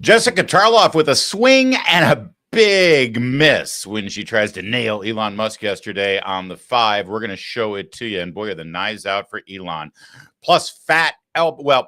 Jessica Tarlov with a swing and a big miss when she tries to nail Elon Musk yesterday on the 5. We're going to show it to you. And boy, are the knives out for Elon. Plus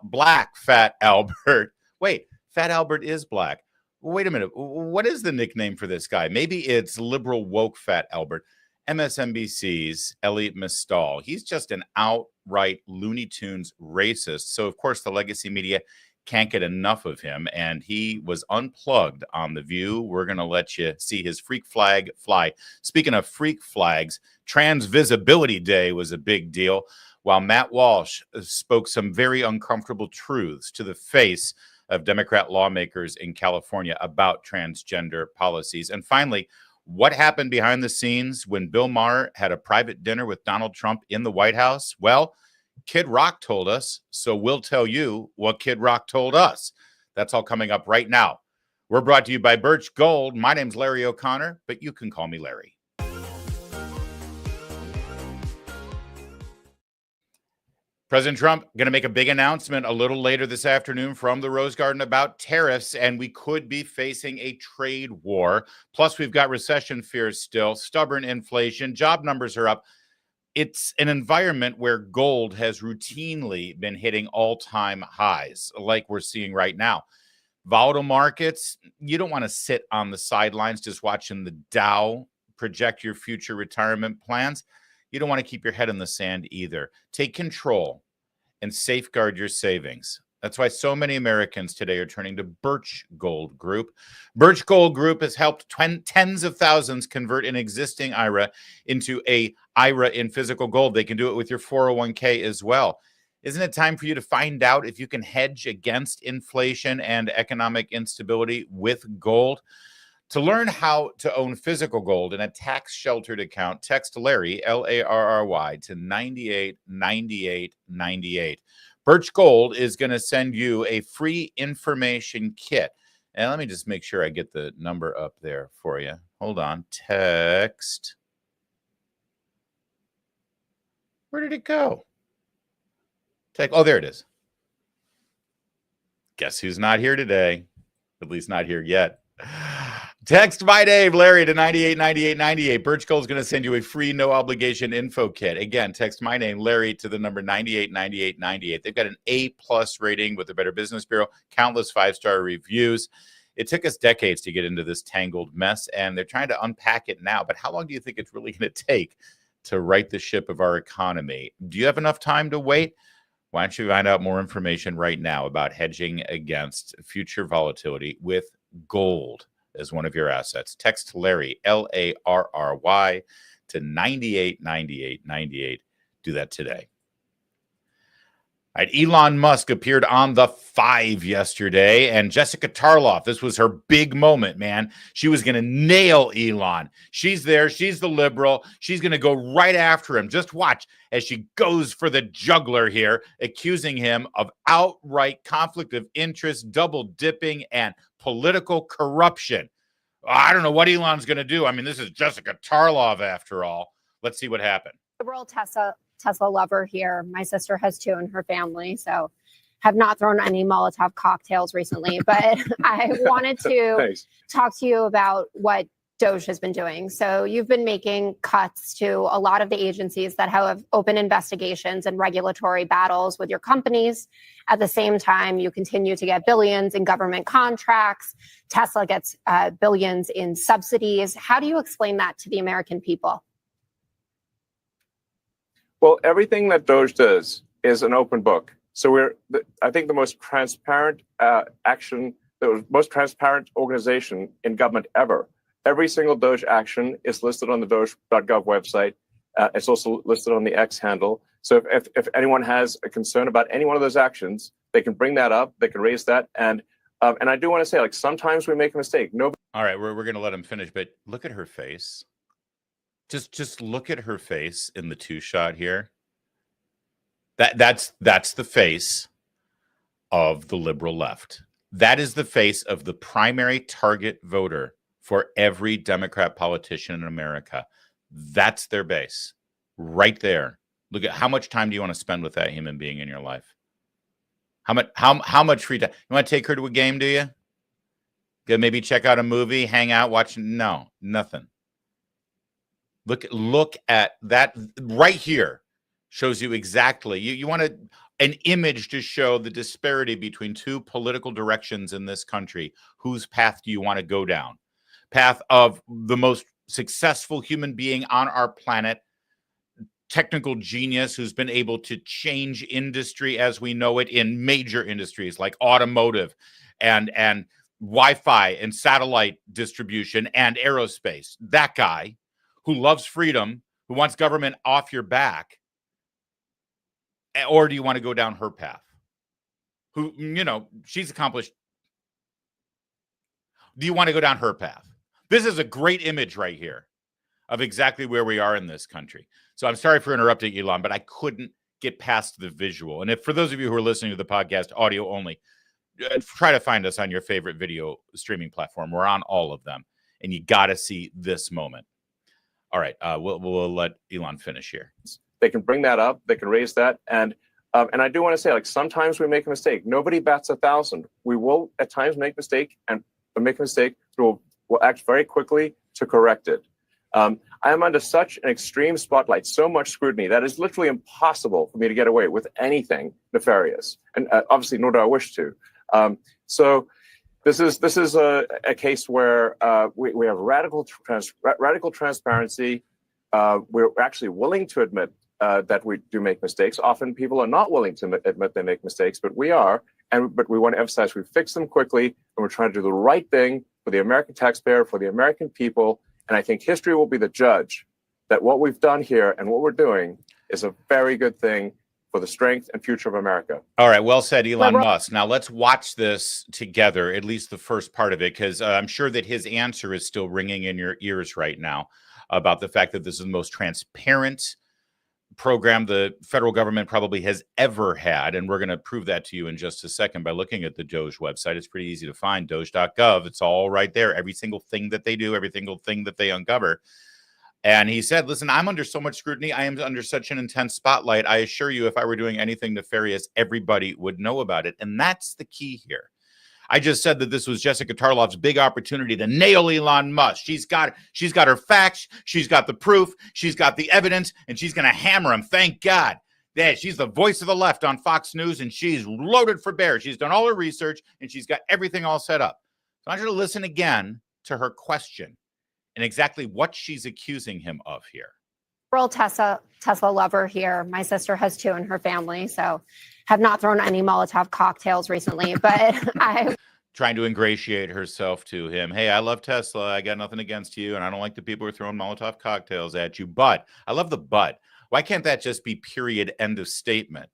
Black Fat Albert. Wait, Fat Albert is black. Wait a minute. What is the nickname for this guy? Maybe it's liberal woke Fat Albert. MSNBC's Elliot Mistal. He's just an outright Looney Tunes racist. So, of course, the legacy media can't get enough of him, and he was unplugged on The View. We're going to let you see his freak flag fly. Speaking of freak flags, Trans Visibility Day was a big deal, while Matt Walsh spoke some very uncomfortable truths to the face of Democrat lawmakers in California about transgender policies. And finally, what happened behind the scenes when Bill Maher had a private dinner with Donald Trump in the White House? Well, Kid Rock told us, so we'll tell you what Kid Rock told us. That's all coming up right now. We're brought to you by Birch Gold. My name's Larry O'Connor, but you can call me Larry. President Trump going to make a big announcement a little later this afternoon from the Rose Garden about tariffs, and we could be facing a trade war. Plus, we've got recession fears still, stubborn inflation, job numbers are up. It's an environment where gold has routinely been hitting all-time highs, like we're seeing right now. Volatile markets, you don't want to sit on the sidelines just watching the Dow project your future retirement plans. You don't want to keep your head in the sand either. Take control and safeguard your savings. That's why so many Americans today are turning to Birch Gold Group. Birch Gold Group has helped tens of thousands convert an existing IRA into a IRA in physical gold. They can do it with your 401k as well. Isn't it time for you to find out if you can hedge against inflation and economic instability with gold? To learn how to own physical gold in a tax-sheltered account, text Larry, L-A-R-R-Y, to 989898. Birch Gold is going to send you a free information kit. And let me just make sure I get the number up there for you. Hold on. Text. Where did it go? Oh, there it is. Guess who's not here today? At least not here yet. Text my name, Larry, to 989898. Birch Gold is going to send you a free, no obligation info kit. Again, text my name, Larry, to the number 989898. They've got an A+ rating with the Better Business Bureau, countless 5-star reviews. It took us decades to get into this tangled mess, and they're trying to unpack it now. But how long do you think it's really going to take to right the ship of our economy? Do you have enough time to wait? Why don't you find out more information right now about hedging against future volatility with gold as one of your assets? Text Larry, L-A-R-R-Y, to 989898. Do that today. All right, Elon Musk appeared on the 5 yesterday, and Jessica Tarlov, this was her big moment, man. She was going to nail Elon. She's there. She's the liberal. She's going to go right after him. Just watch as she goes for the jugular here, accusing him of outright conflict of interest, double dipping, and political corruption. I don't know what Elon's going to do. I mean, this is Jessica Tarlov after all. Let's see what happened. Liberal Tesla lover here. My sister has 2 in her family, so have not thrown any Molotov cocktails recently. But I wanted to talk to you about what DOGE has been doing. So you've been making cuts to a lot of the agencies that have open investigations and regulatory battles with your companies. At the same time, you continue to get billions in government contracts. Tesla gets billions in subsidies. How do you explain that to the American people? Well, everything that DOGE does is an open book. So I think the most transparent the most transparent organization in government ever. Every single DOGE action is listed on the doge.gov website. It's also listed on the X handle. So if anyone has a concern about any one of those actions, they can bring that up. They can raise that. And I do want to say, like, sometimes we make a mistake. All right, we're going to let him finish, but look at her face. Just look at her face in the 2 shot here. That's the face of the liberal left. That is the face of the primary target voter for every Democrat politician in America. That's their base right there. Look at how much time do you want to spend with that human being in your life? How much free time? You want to take her to a game, do you? Maybe check out a movie, hang out, watch. No, nothing. Look at that right here. Shows you exactly. You want an image to show the disparity between two political directions in this country. Whose path do you want to go down? Path of the most successful human being on our planet, technical genius who's been able to change industry as we know it in major industries like automotive and Wi-Fi and satellite distribution and aerospace. That guy who loves freedom, who wants government off your back. Or do you want to go down her path? Who, she's accomplished. Do you want to go down her path? This is a great image right here of exactly where we are in this country. So I'm sorry for interrupting, Elon, but I couldn't get past the visual. And if for those of you who are listening to the podcast, audio only, try to find us on your favorite video streaming platform. We're on all of them. And you got to see this moment. All right. We'll let Elon finish here. They can bring that up. They can raise that. And I do want to say, like, sometimes we make a mistake. Nobody bats 1,000. We will at times make a mistake, but we'll act very quickly to correct it. I am under such an extreme spotlight, so much scrutiny, that it's literally impossible for me to get away with anything nefarious. And obviously, nor do I wish to. So this is a case where we have radical transparency. We're actually willing to admit that we do make mistakes. Often people are not willing to admit they make mistakes, but we are. But we want to emphasize we fix them quickly, and we're trying to do the right thing for the American taxpayer, for the American people. And I think history will be the judge that what we've done here and what we're doing is a very good thing for the strength and future of America. All right. Well said, Elon Musk. Now let's watch this together, at least the first part of it, because I'm sure that his answer is still ringing in your ears right now about the fact that this is the most transparent program the federal government probably has ever had. And we're going to prove that to you in just a second by looking at the DOGE website. It's pretty easy to find, doge.gov. It's all right there. Every single thing that they do, every single thing that they uncover. And he said, listen, I'm under so much scrutiny. I am under such an intense spotlight. I assure you, if I were doing anything nefarious, everybody would know about it. And that's the key here. I just said that this was Jessica Tarlov's big opportunity to nail Elon Musk. She's got her facts. She's got the proof. She's got the evidence, and she's going to hammer him. Thank God. Yeah, she's the voice of the left on Fox News, and she's loaded for bear. She's done all her research, and she's got everything all set up. So I want you to listen again to her question and exactly what she's accusing him of here. Real Tesla lover here. My sister has two in her family, so have not thrown any Molotov cocktails recently, but I trying to ingratiate herself to him. Hey, I love Tesla. I got nothing against you, and I don't like the people who are throwing Molotov cocktails at you. But I love the but. Why can't that just be period, end of statement?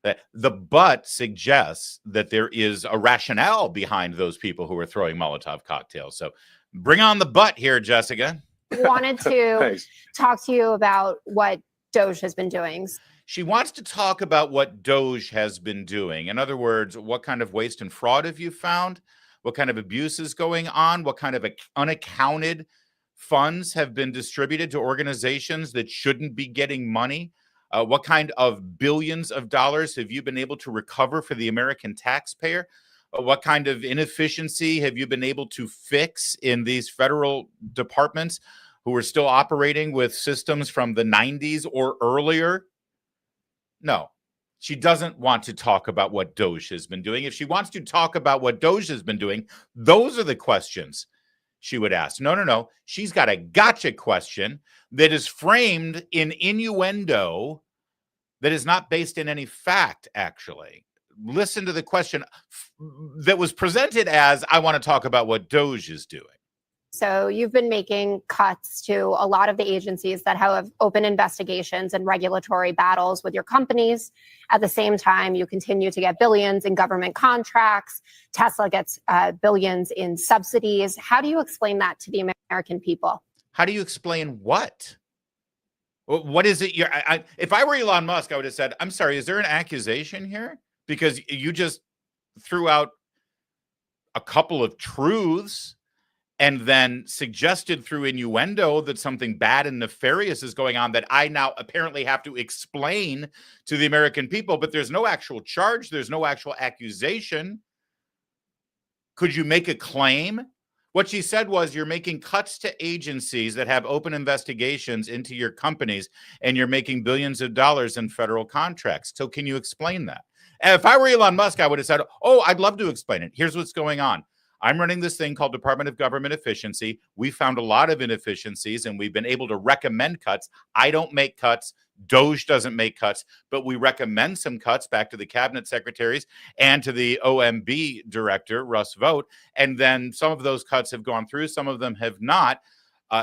That the but suggests that there is a rationale behind those people who are throwing Molotov cocktails. So bring on the but here, Jessica. Wanted to talk to you about what DOGE has been doing. She wants to talk about what DOGE has been doing. In other words, what kind of waste and fraud have you found? What kind of abuse is going on? What kind of unaccounted funds have been distributed to organizations that shouldn't be getting money? What kind of billions of dollars have you been able to recover for the American taxpayer? What kind of inefficiency have you been able to fix in these federal departments who are still operating with systems from the 90s or earlier? No, she doesn't want to talk about what DOGE has been doing. If she wants to talk about what DOGE has been doing, those are the questions she would ask. No. She's got a gotcha question that is framed in innuendo that is not based in any fact, actually. Listen to the question that was presented as, I want to talk about what DOGE is doing. So you've been making cuts to a lot of the agencies that have open investigations and regulatory battles with your companies. At the same time, you continue to get billions in government contracts. Tesla gets billions in subsidies. How do you explain that to the American people? How do you explain what? What is it? If I were Elon Musk, I would have said, I'm sorry, is there an accusation here? Because you just threw out a couple of truths and then suggested through innuendo that something bad and nefarious is going on that I now apparently have to explain to the American people, but there's no actual charge. There's no actual accusation. Could you make a claim? What she said was, you're making cuts to agencies that have open investigations into your companies, and you're making billions of dollars in federal contracts. So can you explain that? And if I were Elon Musk, I would have said, oh, I'd love to explain it. Here's what's going on. I'm running this thing called Department of Government Efficiency. We found a lot of inefficiencies, and we've been able to recommend cuts. I don't make cuts. DOGE doesn't make cuts, but we recommend some cuts back to the cabinet secretaries and to the OMB director, Russ Vought. And then some of those cuts have gone through. Some of them have not.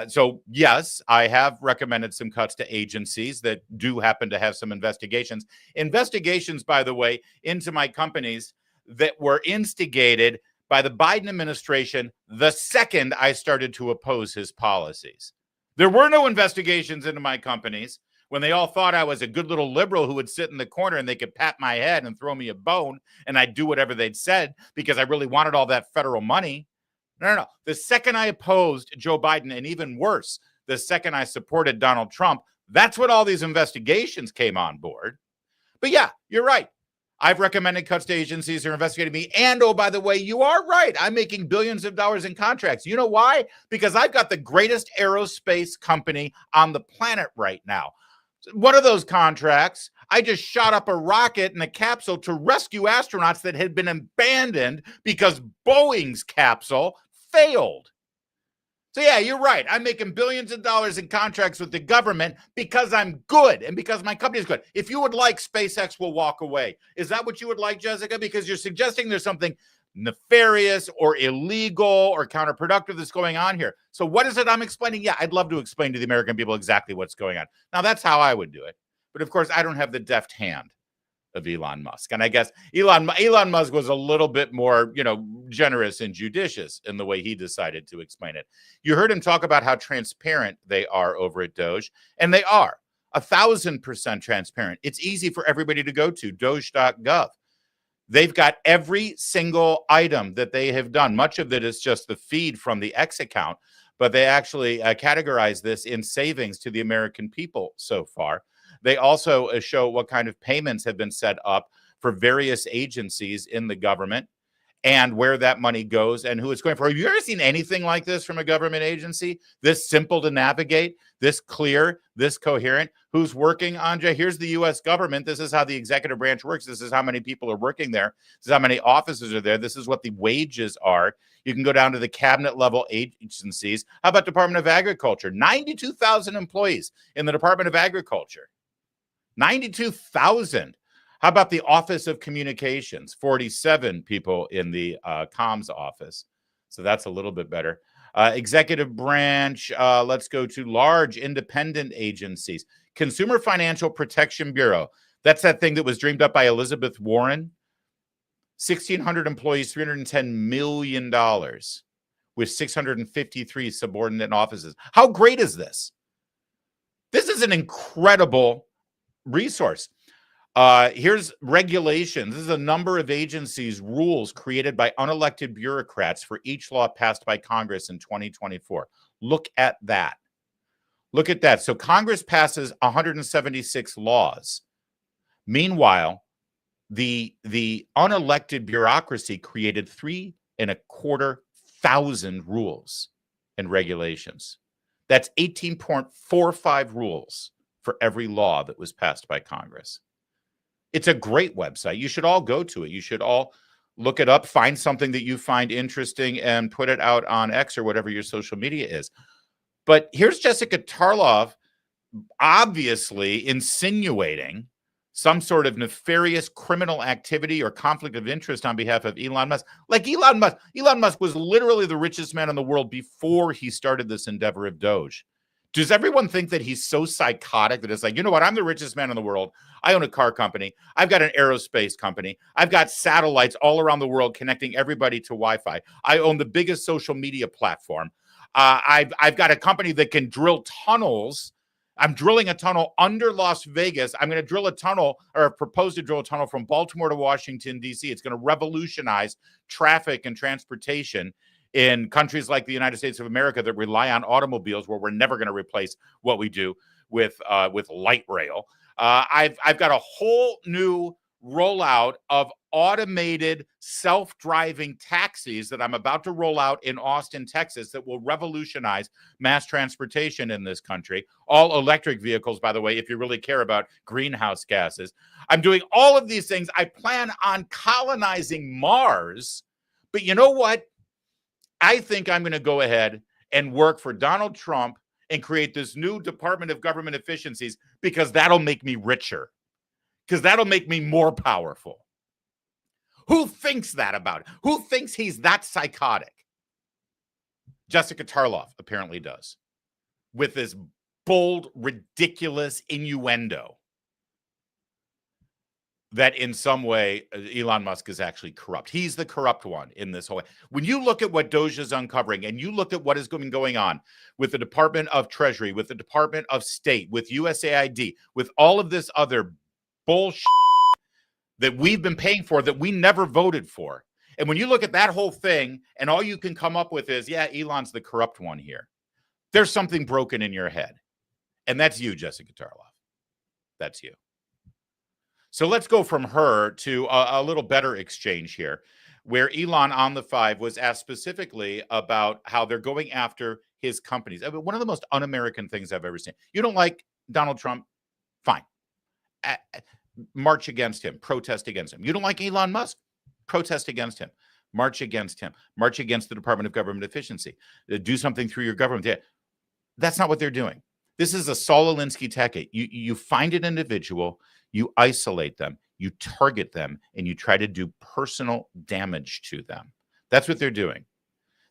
So yes, I have recommended some cuts to agencies that do happen to have some investigations. Investigations, by the way, into my companies that were instigated by the Biden administration the second I started to oppose his policies. There were no investigations into my companies when they all thought I was a good little liberal who would sit in the corner and they could pat my head and throw me a bone and I'd do whatever they'd said because I really wanted all that federal money. No. The second I opposed Joe Biden, and even worse, the second I supported Donald Trump, that's when all these investigations came on board. But yeah, you're right. I've recommended cuts to agencies who are investigating me. And oh, by the way, you are right. I'm making billions of dollars in contracts. You know why? Because I've got the greatest aerospace company on the planet right now. One of those contracts, I just shot up a rocket and a capsule to rescue astronauts that had been abandoned because Boeing's capsule failed. So yeah, you're right. I'm making billions of dollars in contracts with the government because I'm good and because my company is good. If you would like, SpaceX will walk away. Is that what you would like, Jessica? Because you're suggesting there's something nefarious or illegal or counterproductive that's going on here. So what is it I'm explaining? Yeah, I'd love to explain to the American people exactly what's going on. Now, that's how I would do it. But of course, I don't have the deft hand of Elon Musk. And I guess Elon Musk was a little bit more, generous and judicious in the way he decided to explain it. You heard him talk about how transparent they are over at Doge, and they are 1,000% transparent. It's easy for everybody to go to doge.gov. They've got every single item that they have done. Much of it is just the feed from the X account, but they actually categorize this in savings to the American people so far. They also show what kind of payments have been set up for various agencies in the government and where that money goes and who it's going for. Have you ever seen anything like this from a government agency? This simple to navigate, this clear, this coherent? Who's working, Anja? Here's the U.S. government. This is how the executive branch works. This is how many people are working there. This is how many officers are there. This is what the wages are. You can go down to the cabinet level agencies. How about Department of Agriculture? 92,000 employees in the Department of Agriculture. 92,000. How about the Office of Communications? 47 people in the comms office. So that's a little bit better. Executive branch, let's go to large independent agencies. Consumer Financial Protection Bureau. That's that thing that was dreamed up by Elizabeth Warren. 1,600 employees, $310 million with 653 subordinate offices. How great is this? This is an incredible resource. Here's regulations. This is a number of agencies, rules created by unelected bureaucrats for each law passed by Congress in 2024. Look at that. Look at that. So Congress passes 176 laws. Meanwhile, the unelected bureaucracy created 3,250 rules and regulations. That's 18.45 rules for every law that was passed by Congress. It's a great website. You should all go to it. You should all look it up, find something that you find interesting, and put it out on X or whatever your social media is. But here's Jessica Tarlov obviously insinuating some sort of nefarious criminal activity or conflict of interest on behalf of Elon Musk. Like Elon Musk was literally the richest man in the world before he started this endeavor of Doge. Does everyone think that he's so psychotic that it's like, you know what? I'm the richest man in the world. I own a car company. I've got an aerospace company. I've got satellites all around the world connecting everybody to Wi-Fi. I own the biggest social media platform. I've got a company that can drill tunnels. I'm drilling a tunnel under Las Vegas. I'm going to drill a tunnel or propose to drill a tunnel from Baltimore to Washington, D.C. It's going to revolutionize traffic and transportation in countries like the United States of America that rely on automobiles, where we're never going to replace what we do with light rail. I've got a whole new rollout of automated self-driving taxis that I'm about to roll out in Austin, Texas, that will revolutionize mass transportation in this country. All electric vehicles, by the way, if you really care about greenhouse gases. I'm doing all of these things. I plan on colonizing Mars. But you know what? I think I'm going to go ahead and work for Donald Trump and create this new Department of Government Efficiencies, because that'll make me richer, because that'll make me more powerful. Who thinks that about it? Who thinks he's that psychotic? Jessica Tarlov apparently does, with this bold, ridiculous innuendo that in some way Elon Musk is actually corrupt. He's the corrupt one in this whole. When you look at what DOGE is uncovering, and you look at what is going on with the Department of Treasury, with the Department of State, with USAID, with all of this other bullshit that we've been paying for, that we never voted for. And when you look at that whole thing, and all you can come up with is, yeah, Elon's the corrupt one here. There's something broken in your head. And that's you, Jessica Tarlov. That's you. So let's go from her to a little better exchange here, where Elon on the 5 was asked specifically about how they're going after his companies. I mean, one of the most un-American things I've ever seen. You don't like Donald Trump? Fine. March against him. Protest against him. You don't like Elon Musk? Protest against him. March against him. March against the Department of Government Efficiency. Do something through your government. Yeah. That's not what they're doing. This is a Saul Alinsky tactic. You find an individual, you isolate them, you target them, and you try to do personal damage to them. That's what they're doing.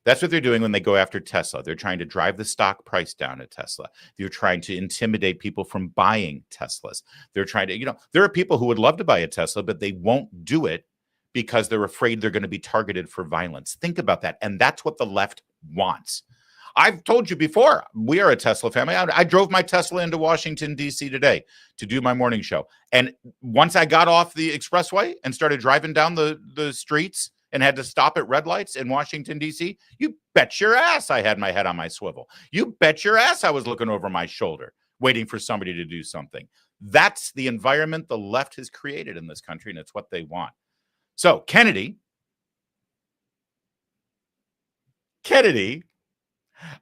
That's what they're doing when they go after Tesla. They're trying to drive the stock price down at Tesla. They're trying to intimidate people from buying Teslas. They're trying to, there are people who would love to buy a Tesla, but they won't do it because they're afraid they're going to be targeted for violence. Think about that. And that's what the left wants. I've told you before, we are a Tesla family. I drove my Tesla into Washington, D.C. today to do my morning show. And once I got off the expressway and started driving down the streets and had to stop at red lights in Washington, D.C., you bet your ass I had my head on my swivel. You bet your ass I was looking over my shoulder, waiting for somebody to do something. That's the environment the left has created in this country, and it's what they want. So Kennedy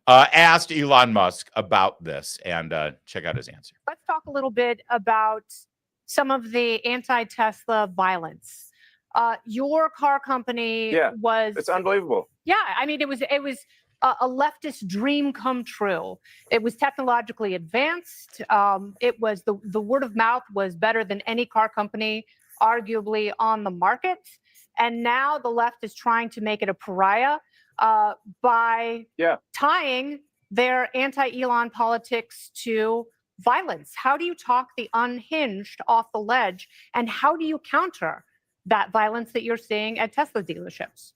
asked Elon Musk about this, and check out his answer. Let's talk a little bit about some of the anti-Tesla violence. Your car company it's unbelievable. Yeah, I mean, it was a leftist dream come true. It was technologically advanced. It was the word of mouth was better than any car company arguably on the market. And now the left is trying to make it a pariah by tying their anti-Elon politics to violence. How do you talk the unhinged off the ledge? And how do you counter that violence that you're seeing at Tesla dealerships?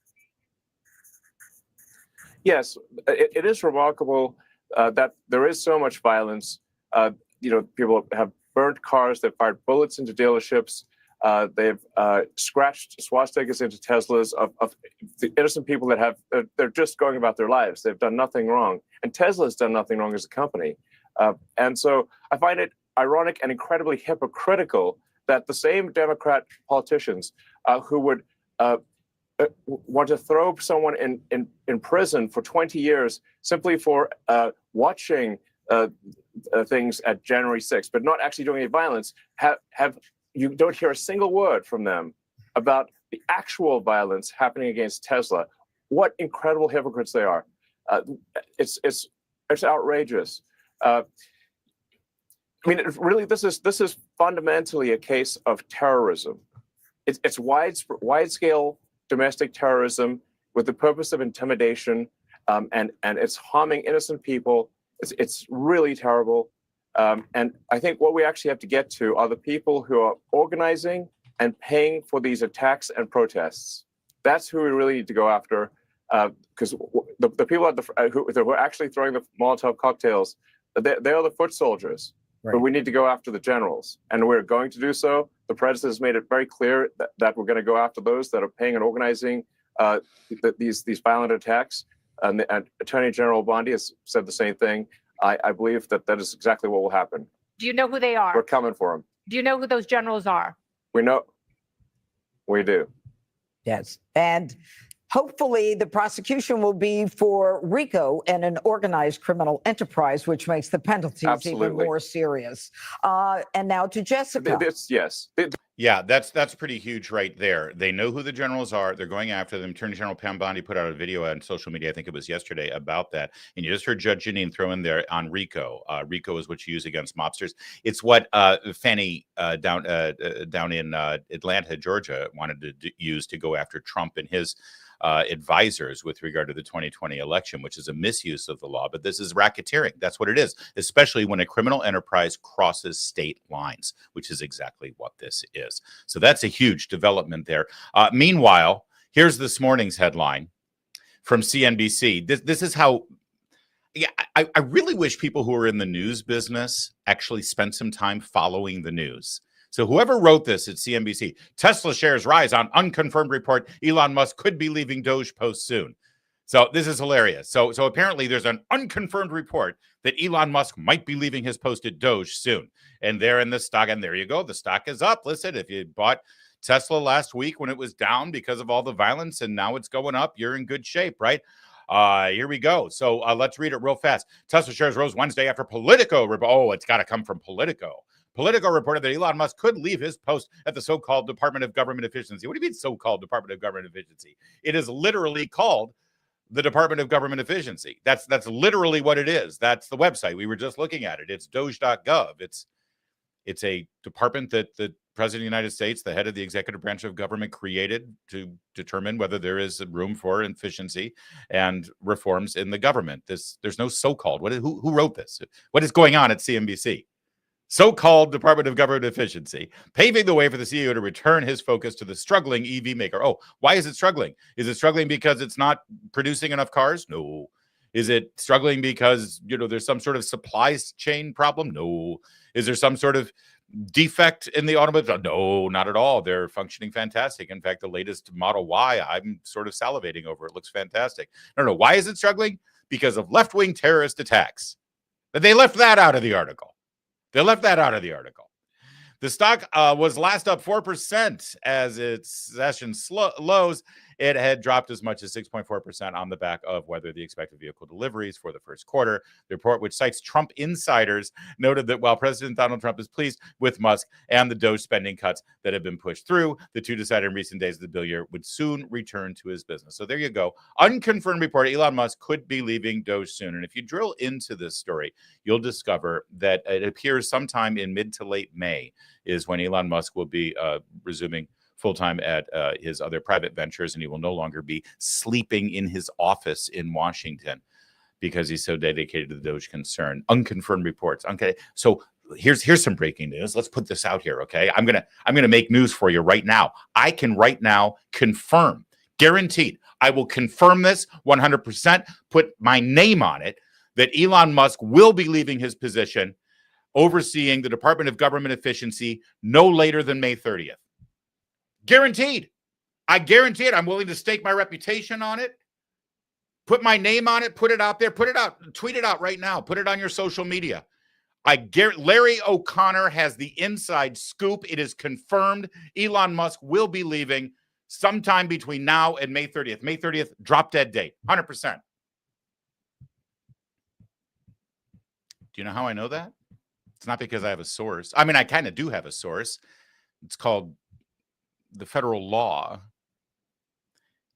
Yes, it is remarkable that there is so much violence. People have burned cars, they've fired bullets into dealerships, they've scratched swastikas into Teslas of the innocent people that they're just going about their lives. They've done nothing wrong. And Tesla's done nothing wrong as a company. And so I find it ironic and incredibly hypocritical that the same Democrat politicians who would want to throw someone in prison for 20 years simply for watching things at January 6th, but not actually doing any violence, you don't hear a single word from them about the actual violence happening against Tesla. What incredible hypocrites they are. It's outrageous. I mean, really, this is fundamentally a case of terrorism. It's wide-scale domestic terrorism with the purpose of intimidation, and it's harming innocent people. It's really terrible. And I think what we actually have to get to are the people who are organizing and paying for these attacks and protests. That's who we really need to go after, because the people who are actually throwing the Molotov cocktails, they are the foot soldiers. Right. But we need to go after the generals, and we're going to do so. The president has made it very clear that we're going to go after those that are paying and organizing these violent attacks. And Attorney General Bondi has said the same thing. I believe that is exactly what will happen. Do you know who they are? We're coming for them. Do you know who those generals are? We know. We do. Yes. And hopefully the prosecution will be for RICO and an organized criminal enterprise, which makes the penalties even more serious. And now to Jessica. Yeah, that's pretty huge right there. They know who the generals are. They're going after them. Attorney General Pam Bondi put out a video on social media, I think it was yesterday, about that. And you just heard Judge Janine throw in there on RICO. RICO is what you use against mobsters. It's what Fannie down in Atlanta, Georgia, wanted to use to go after Trump and his advisors with regard to the 2020 election, which is a misuse of the law. But this is racketeering. That's what it is, especially when a criminal enterprise crosses state lines, which is exactly what this is. So that's a huge development there. Meanwhile, here's this morning's headline from CNBC. This is how. Yeah, I really wish people who are in the news business actually spent some time following the news. So whoever wrote this at CNBC, Tesla shares rise on unconfirmed report Elon Musk could be leaving Doge post soon. So this is hilarious. So apparently there's an unconfirmed report that Elon Musk might be leaving his post at Doge soon. And they're in the stock, and there you go. The stock is up. Listen, if you bought Tesla last week when it was down because of all the violence and now it's going up, you're in good shape, right? Here we go. So let's read it real fast. Tesla shares rose Wednesday after Politico. Oh, it's got to come from Politico. Politico reported that Elon Musk could leave his post at the so-called Department of Government Efficiency. What do you mean so-called Department of Government Efficiency? It is literally called the Department of Government Efficiency. That's literally what it is. That's the website. We were just looking at it. It's doge.gov. It's a department that the President of the United States, the head of the executive branch of government, created to determine whether there is room for efficiency and reforms in the government. There's no so-called. Who wrote this? What is going on at CNBC? So-called Department of Government Efficiency, paving the way for the CEO to return his focus to the struggling EV maker. Oh, why is it struggling? Is it struggling because it's not producing enough cars? No. Is it struggling because, there's some sort of supply chain problem? No. Is there some sort of defect in the automobile? No, not at all. They're functioning fantastic. In fact, the latest Model Y, I'm sort of salivating over. It looks fantastic. No. Why is it struggling? Because of left-wing terrorist attacks. They left that out of the article. The stock was last up 4% as its session lows. It had dropped as much as 6.4% on the back of weather the expected vehicle deliveries for the first quarter. The report, which cites Trump insiders, noted that while President Donald Trump is pleased with Musk and the Doge spending cuts that have been pushed through, the two decided in recent days that the billionaire would soon return to his business. So there you go. Unconfirmed report, Elon Musk could be leaving Doge soon. And if you drill into this story, you'll discover that it appears sometime in mid to late May is when Elon Musk will be resuming full-time at his other private ventures, and he will no longer be sleeping in his office in Washington because he's so dedicated to the Doge concern. Unconfirmed reports. Okay, so here's some breaking news. Let's put this out here, okay? I'm gonna make news for you right now. I can right now confirm, guaranteed, I will confirm this 100%, put my name on it, that Elon Musk will be leaving his position overseeing the Department of Government Efficiency no later than May 30th. Guaranteed. I guarantee it. I'm willing to stake my reputation on it. Put my name on it. Put it out there. Put it out. Tweet it out right now. Put it on your social media. Larry O'Connor has the inside scoop. It is confirmed. Elon Musk will be leaving sometime between now and May 30th. May 30th, drop dead date. 100%. Do you know how I know that? It's not because I have a source. I mean, I kind of do have a source. It's called the federal law.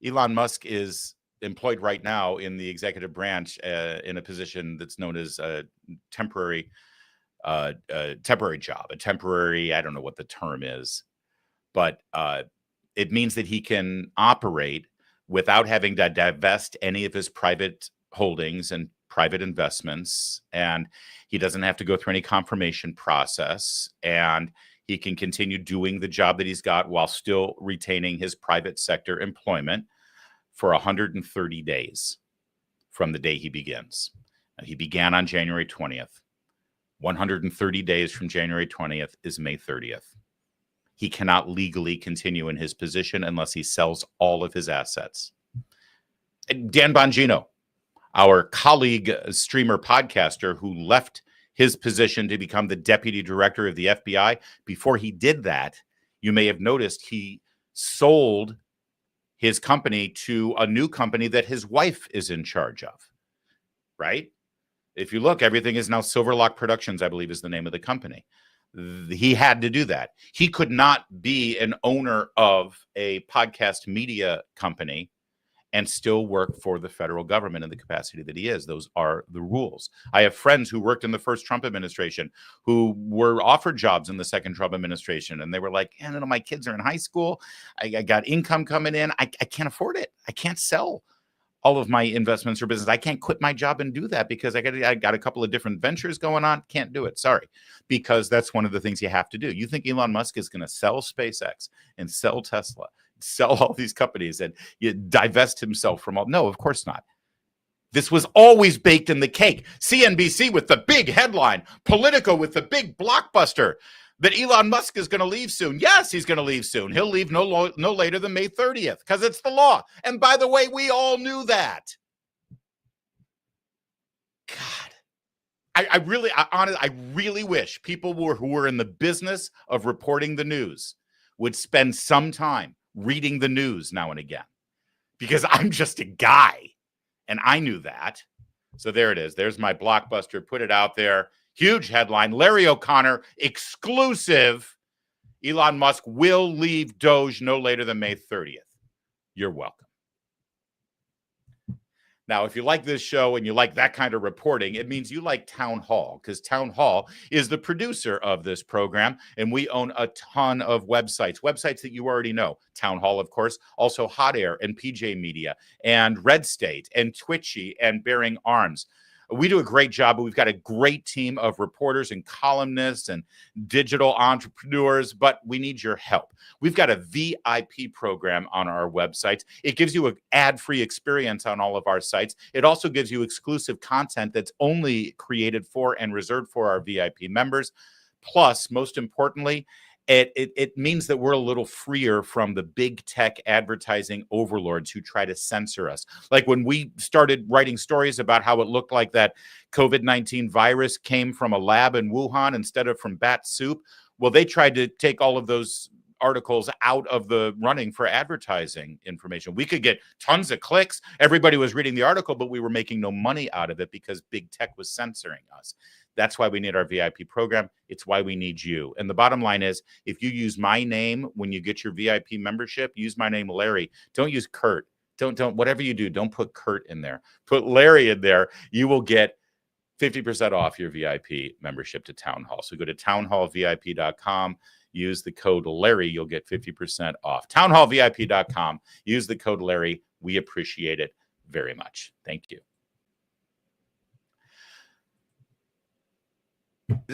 Elon Musk is employed right now in the executive branch in a position that's known as a temporary job, a temporary, I don't know what the term is, but it means that he can operate without having to divest any of his private holdings and private investments, and he doesn't have to go through any confirmation process, and he can continue doing the job that he's got while still retaining his private sector employment for 130 days from the day he begins. He began on January 20th. 130 days from January 20th is May 30th. He cannot legally continue in his position unless he sells all of his assets. Dan Bongino, our colleague, streamer, podcaster who left his position to become the deputy director of the FBI. Before he did that, you may have noticed he sold his company to a new company that his wife is in charge of, right? If you look, everything is now Silverlock Productions, I believe is the name of the company. He had to do that. He could not be an owner of a podcast media company and still work for the federal government in the capacity that he is. Those are the rules. I have friends who worked in the first Trump administration who were offered jobs in the second Trump administration. And they were like, you know, my kids are in high school. I got income coming in. I can't afford it. I can't sell all of my investments or business. I can't quit my job and do that because I got a couple of different ventures going on. Can't do it. Sorry. Because that's one of the things you have to do. You think Elon Musk is going to sell SpaceX and sell Tesla, sell all these companies and you divest himself from all? No, of course not. This was always baked in the cake. CNBC with the big headline, Politico with the big blockbuster that Elon Musk is going to leave soon. Yes, he's going to leave soon. He'll leave no later than May 30th because it's the law. And by the way, we all knew that. God, I really wish people who were in the business of reporting the news would spend some time reading the news now and again, because I'm just a guy and I knew that. So there it is. There's my blockbuster. Put it out there. Huge headline. Larry O'Connor, exclusive. Elon Musk will leave Doge no later than May 30th. You're welcome. Now, if you like this show and you like that kind of reporting, it means you like Town Hall, because Town Hall is the producer of this program, and we own a ton of websites that you already know. Town Hall, of course, also Hot Air and PJ Media and Red State and Twitchy and Bearing Arms. We do a great job, but we've got a great team of reporters and columnists and digital entrepreneurs, but we need your help. We've got a VIP program on our websites. It gives you an ad-free experience on all of our sites. It also gives you exclusive content that's only created for and reserved for our VIP members. Plus, most importantly, it means that we're a little freer from the big tech advertising overlords who try to censor us. Like when we started writing stories about how it looked like that COVID-19 virus came from a lab in Wuhan instead of from bat soup. Well, they tried to take all of those articles out of the running for advertising information. We could get tons of clicks. Everybody was reading the article, but we were making no money out of it because big tech was censoring us. That's why we need our VIP program. It's why we need you. And the bottom line is, if you use my name when you get your VIP membership, use my name, Larry. Don't use Kurt. Don't, whatever you do, don't put Kurt in there. Put Larry in there. You will get 50% off your VIP membership to Town Hall. So go to townhallvip.com. Use the code Larry. You'll get 50% off. Townhallvip.com. Use the code Larry. We appreciate it very much. Thank you.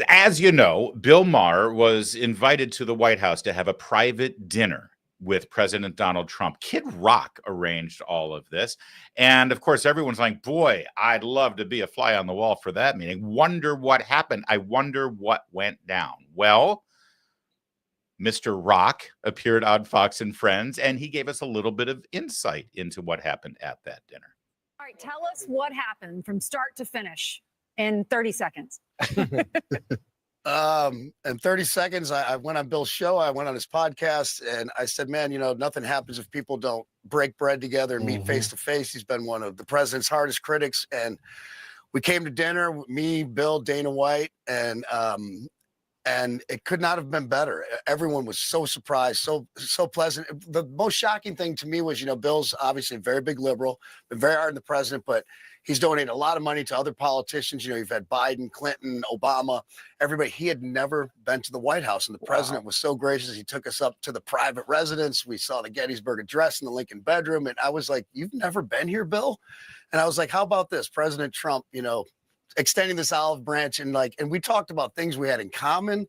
As you know, Bill Maher was invited to the White House to have a private dinner with President Donald Trump. Kid Rock arranged all of this. And of course, everyone's like, boy, I'd love to be a fly on the wall for that meeting. Wonder what happened. I wonder what went down. Well, Mr. Rock appeared on Fox and Friends, and he gave us a little bit of insight into what happened at that dinner. All right, tell us what happened from start to finish in 30 seconds. In 30 seconds, I went on Bill's show. I went on his podcast, and I said, man, you know, nothing happens if people don't break bread together and meet face to face. He's been one of the president's hardest critics. And we came to dinner, me, Bill, Dana White, and it could not have been better. Everyone was so surprised, so pleasant. The most shocking thing to me was, you know, Bill's obviously a very big liberal, been very hard on the president, but he's donated a lot of money to other politicians. You know, you've had Biden, Clinton, Obama, everybody. He had never been to the White House, and the president was so gracious. He took us up to the private residence. We saw the Gettysburg Address in the Lincoln bedroom, and I was like, "You've never been here, Bill?" And I was like, "How about this, President Trump? You know, extending this olive branch," and we talked about things we had in common.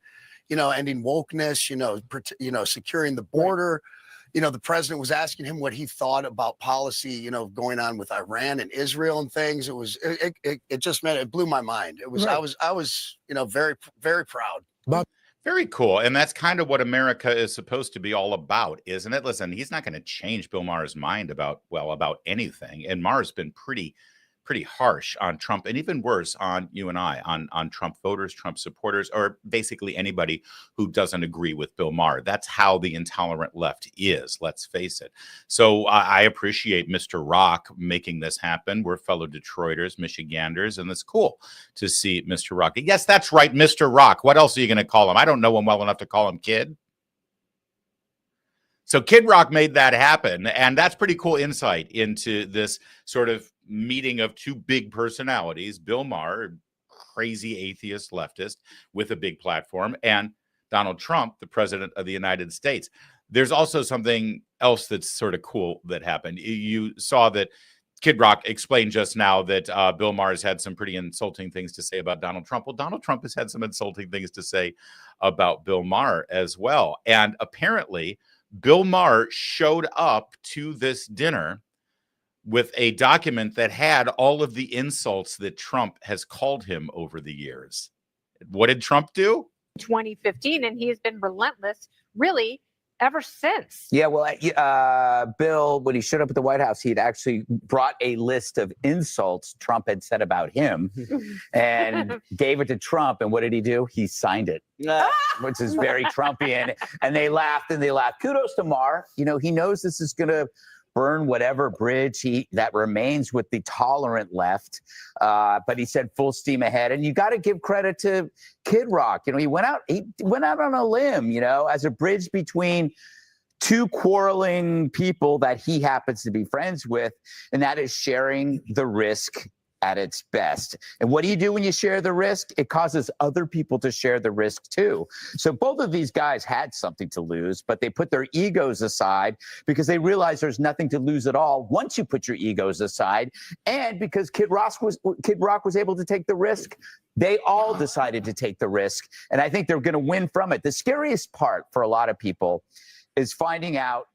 You know, ending wokeness. You know, securing the border. Right. You know, the president was asking him what he thought about policy, you know, going on with Iran and Israel and things. It just meant, it blew my mind. It was, right. I was, you know, very, very proud. Very cool. And that's kind of what America is supposed to be all about, isn't it? Listen, he's not going to change Bill Maher's mind about anything. And Maher's been pretty pretty harsh on Trump, and even worse on you and I, on Trump voters, Trump supporters, or basically anybody who doesn't agree with Bill Maher. That's how the intolerant left is, let's face it. So I appreciate Mr. Rock making this happen. We're fellow Detroiters, Michiganders, and it's cool to see Mr. Rock. Yes, that's right, Mr. Rock. What else are you going to call him? I don't know him well enough to call him Kid. So Kid Rock made that happen, and that's pretty cool insight into this sort of meeting of two big personalities, Bill Maher, crazy atheist leftist with a big platform, and Donald Trump, the president of the United States. There's also something else that's sort of cool that happened. You saw that Kid Rock explained just now that Bill Maher has had some pretty insulting things to say about Donald Trump. Well, Donald Trump has had some insulting things to say about Bill Maher as well. And apparently, Bill Maher showed up to this dinner with a document that had all of the insults that Trump has called him over the years. What did Trump do? 2015, and he has been relentless, really, ever since. Yeah, well, Bill, when he showed up at the White House, he had actually brought a list of insults Trump had said about him and gave it to Trump. And what did he do? He signed it, which is very Trumpian. And they laughed and they laughed. Kudos to Maher. You know, he knows this is going to burn whatever bridge that remains with the tolerant left. But he said full steam ahead. And you got to give credit to Kid Rock. You know, he went out on a limb, you know, as a bridge between two quarreling people that he happens to be friends with. And that is sharing the risk at its best. And what do you do when you share the risk? It causes other people to share the risk too. So both of these guys had something to lose, but they put their egos aside because they realized there's nothing to lose at all once you put your egos aside. And because Kid Rock was able to take the risk, they all decided to take the risk. And I think they're going to win from it. The scariest part for a lot of people is finding out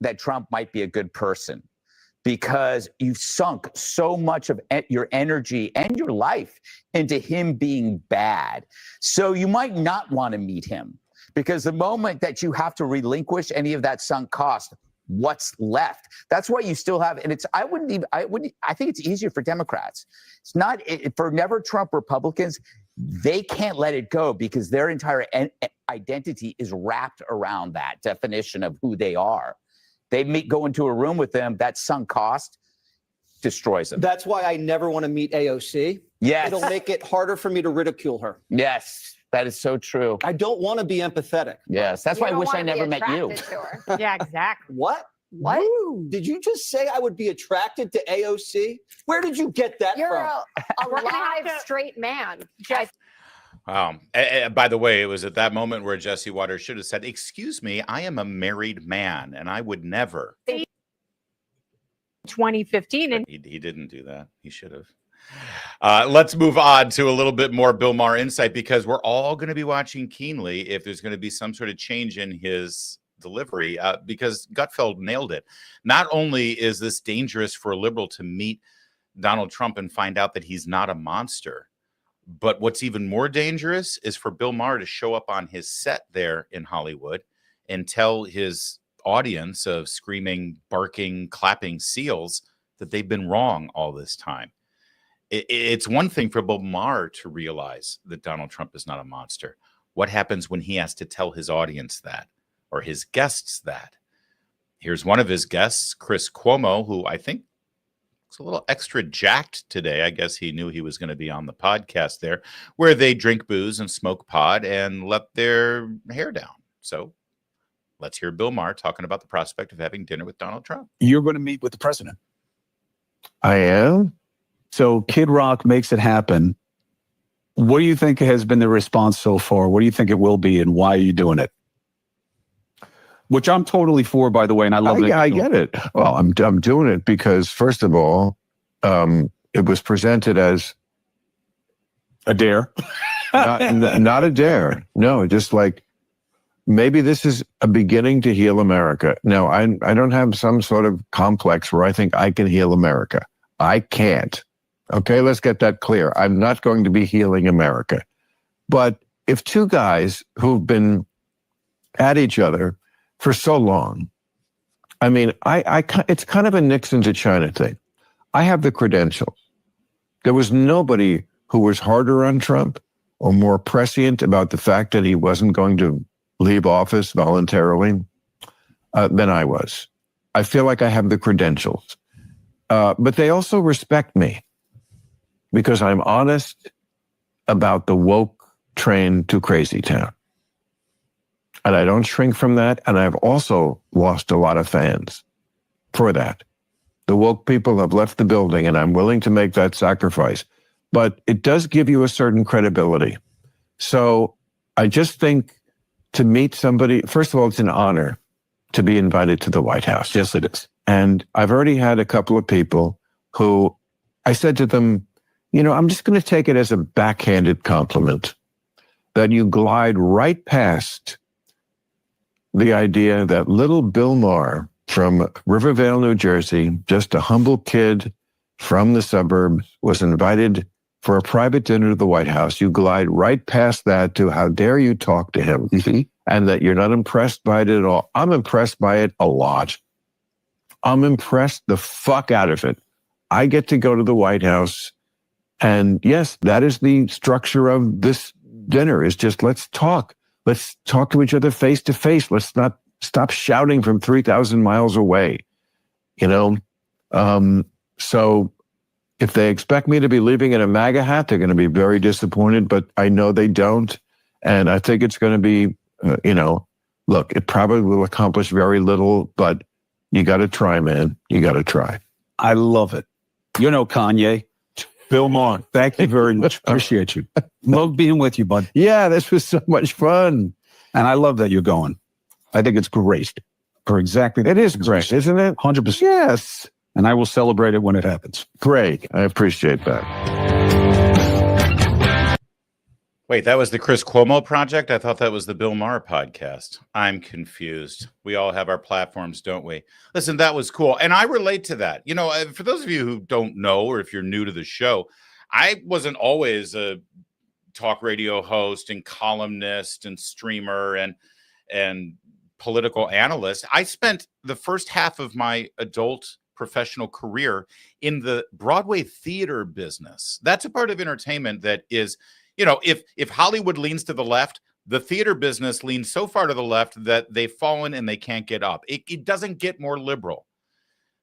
that Trump might be a good person, because you've sunk so much of your energy and your life into him being bad. So you might not want to meet him, because the moment that you have to relinquish any of that sunk cost, what's left? That's why you still have, and I think it's easier for Democrats. It's not for never Trump Republicans. They can't let it go because their entire identity is wrapped around that definition of who they are. They go into a room with them, that sunk cost destroys them. That's why I never want to meet AOC. Yes. It'll make it harder for me to ridicule her. Yes, that is so true. I don't want to be empathetic. Yes, that's why I wish I never met you. Yeah, exactly. What? What? Did you just say I would be attracted to AOC? Where did you get that You're from? a live straight man. By the way, it was at that moment where Jesse Waters should have said, "Excuse me, I am a married man, and I would never." 2015, and he didn't do that. He should have. Let's move on to a little bit more Bill Maher insight, because we're all going to be watching keenly if there's going to be some sort of change in his delivery, because Gutfeld nailed it. Not only is this dangerous for a liberal to meet Donald Trump and find out that he's not a monster, but what's even more dangerous is for Bill Maher to show up on his set there in Hollywood and tell his audience of screaming, barking, clapping seals that they've been wrong all this time. It's one thing for Bill Maher to realize that Donald Trump is not a monster. What happens when he has to tell his audience that, or his guests that? Here's one of his guests, Chris Cuomo, who I think is a little extra jacked today. I guess he knew he was going to be on the podcast there, where they drink booze and smoke pot and let their hair down. So let's hear Bill Maher talking about the prospect of having dinner with Donald Trump. You're going to meet with the president. I am. So Kid Rock makes it happen. What do you think has been the response so far? What do you think it will be, and why are you doing it? Which I'm totally for, by the way, and I love it. Yeah, I get it. Well, I'm doing it because, first of all, it was presented as a dare. not a dare. No, just like, maybe this is a beginning to heal America. Now, I don't have some sort of complex where I think I can heal America. I can't. Okay, let's get that clear. I'm not going to be healing America. But if two guys who've been at each other for so long, I mean, it's kind of a Nixon to China thing. I have the credentials. There was nobody who was harder on Trump or more prescient about the fact that he wasn't going to leave office voluntarily than I was. I feel like I have the credentials. But they also respect me because I'm honest about the woke train to crazy town. And I don't shrink from that. And I've also lost a lot of fans for that. The woke people have left the building, and I'm willing to make that sacrifice. But it does give you a certain credibility. So I just think to meet somebody, first of all, it's an honor to be invited to the White House. Yes, it is. And I've already had a couple of people who I said to them, you know, I'm just going to take it as a backhanded compliment that you glide right past the idea that little Bill Maher from Rivervale, New Jersey, just a humble kid from the suburbs, was invited for a private dinner to the White House. You glide right past that to how dare you talk to him, and that you're not impressed by it at all. I'm impressed by it a lot. I'm impressed the fuck out of it. I get to go to the White House, and yes, that is the structure of this dinner, is just let's talk. Let's talk to each other face to face. Let's not stop shouting from 3,000 miles away, you know? So if they expect me to be leaving in a MAGA hat, they're going to be very disappointed, but I know they don't. And I think it's going to be, you know, look, it probably will accomplish very little, but you got to try, man. You got to try. I love it. You know, Kanye, Bill Maher, thank you very much. Appreciate you. Love being with you, bud. Yeah, this was so much fun. And I love that you're going. I think it's great for exactly that. It is great, isn't it? 100%. Yes. And I will celebrate it when it happens. Great. I appreciate that. Wait, that was the Chris Cuomo project? I thought that was the Bill Maher podcast. I'm confused. We all have our platforms, don't we? Listen, that was cool. And I relate to that. You know, for those of you who don't know, or if you're new to the show, I wasn't always a talk radio host and columnist and streamer and political analyst. I spent the first half of my adult professional career in the Broadway theater business. That's a part of entertainment that is, you know, if Hollywood leans to the left, the theater business leans so far to the left that they've fallen and they can't get up. It doesn't get more liberal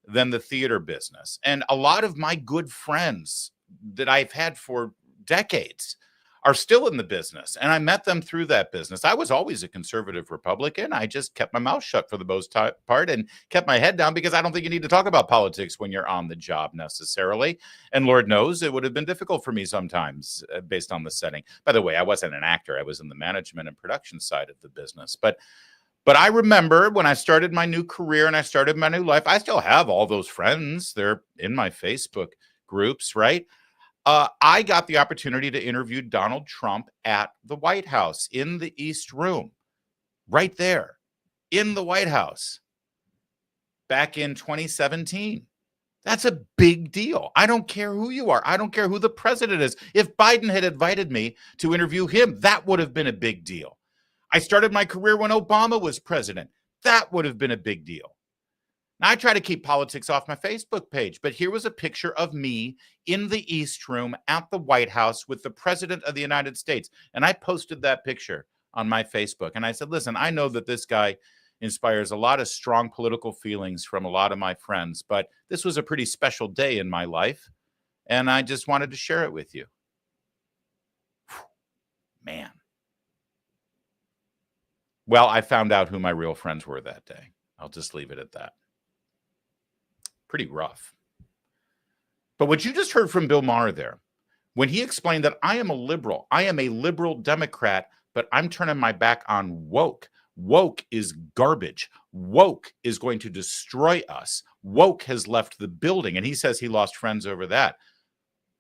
than the theater business. And a lot of my good friends that I've had for decades are still in the business. And I met them through that business. I was always a conservative Republican. I just kept my mouth shut for the most part and kept my head down because I don't think you need to talk about politics when you're on the job necessarily. And Lord knows it would have been difficult for me sometimes based on the setting. By the way, I wasn't an actor. I was in the management and production side of the business. But I remember when I started my new career and I started my new life, I still have all those friends. They're in my Facebook groups, right? I got the opportunity to interview Donald Trump at the White House in the East Room, right there in the White House back in 2017. That's a big deal. I don't care who you are. I don't care who the president is. If Biden had invited me to interview him, that would have been a big deal. I started my career when Obama was president. That would have been a big deal. Now, I try to keep politics off my Facebook page, but here was a picture of me in the East Room at the White House with the President of the United States. And I posted that picture on my Facebook. And I said, listen, I know that this guy inspires a lot of strong political feelings from a lot of my friends, but this was a pretty special day in my life. And I just wanted to share it with you. Man. Well, I found out who my real friends were that day. I'll just leave it at that. Pretty rough. But what you just heard from Bill Maher there, when he explained that I am a liberal Democrat, but I'm turning my back on woke. Woke is garbage. Woke is going to destroy us. Woke has left the building. And he says he lost friends over that.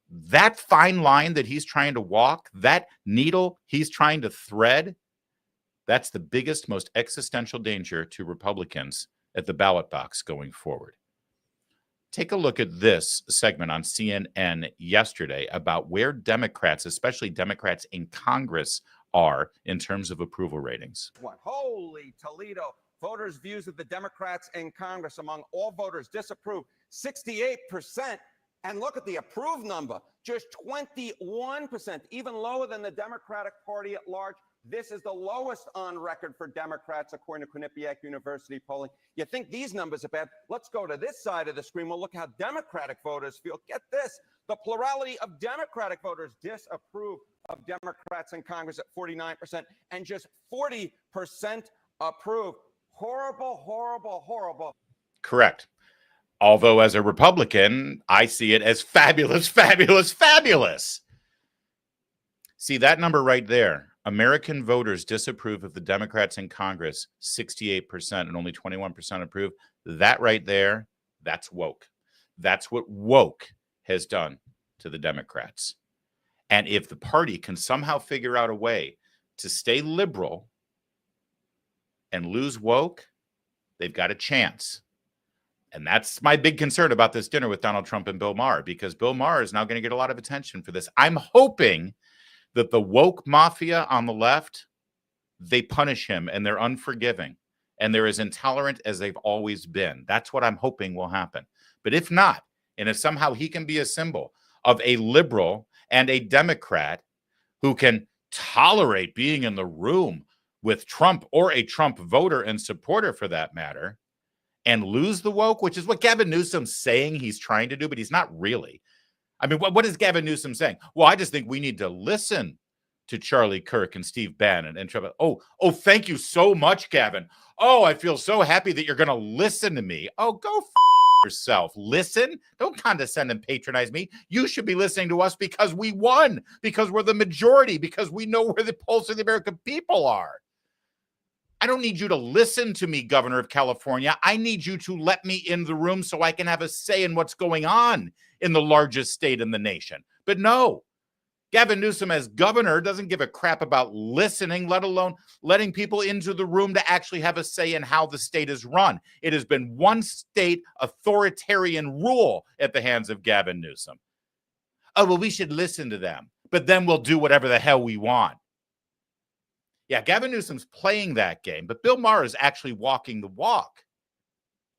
That fine line that he's trying to walk, that needle he's trying to thread, that's the biggest, most existential danger to Republicans at the ballot box going forward. Take a look at this segment on CNN yesterday about where Democrats, especially Democrats in Congress, are in terms of approval ratings. Holy Toledo. Voters' views of the Democrats in Congress among all voters disapprove 68%. And look at the approved number, just 21%, even lower than the Democratic Party at large. This is the lowest on record for Democrats, according to Quinnipiac University polling. You think these numbers are bad? Let's go to this side of the screen. We'll look how Democratic voters feel. Get this. The plurality of Democratic voters disapprove of Democrats in Congress at 49%, and just 40% approve. Horrible, horrible, horrible. Correct. Although as a Republican, I see it as fabulous, fabulous, fabulous. See that number right there. American voters disapprove of the Democrats in Congress, 68%, and only 21% approve. That right there, that's woke. That's what woke has done to the Democrats. And if the party can somehow figure out a way to stay liberal and lose woke, they've got a chance. And that's my big concern about this dinner with Donald Trump and Bill Maher, because Bill Maher is now going to get a lot of attention for this. I'm hoping that the woke mafia on the left, they punish him and they're unforgiving and they're as intolerant as they've always been. That's what I'm hoping will happen. But if not, and if somehow he can be a symbol of a liberal and a Democrat who can tolerate being in the room with Trump or a Trump voter and supporter for that matter, and lose the woke, which is what Gavin Newsom's saying he's trying to do, but he's not really. I mean, what is Gavin Newsom saying? Well, I just think we need to listen to Charlie Kirk and Steve Bannon and Trevor. Oh, thank you so much, Gavin. Oh, I feel so happy that you're going to listen to me. Oh, go yourself. Listen. Don't condescend and patronize me. You should be listening to us because we won, because we're the majority, because we know where the pulse of the American people are. I don't need you to listen to me, Governor of California. I need you to let me in the room so I can have a say in what's going on in the largest state in the nation. But no, Gavin Newsom as governor doesn't give a crap about listening, let alone letting people into the room to actually have a say in how the state is run. It has been one state authoritarian rule at the hands of Gavin Newsom. Oh, well, we should listen to them, but then we'll do whatever the hell we want. Yeah, Gavin Newsom's playing that game, but Bill Maher is actually walking the walk.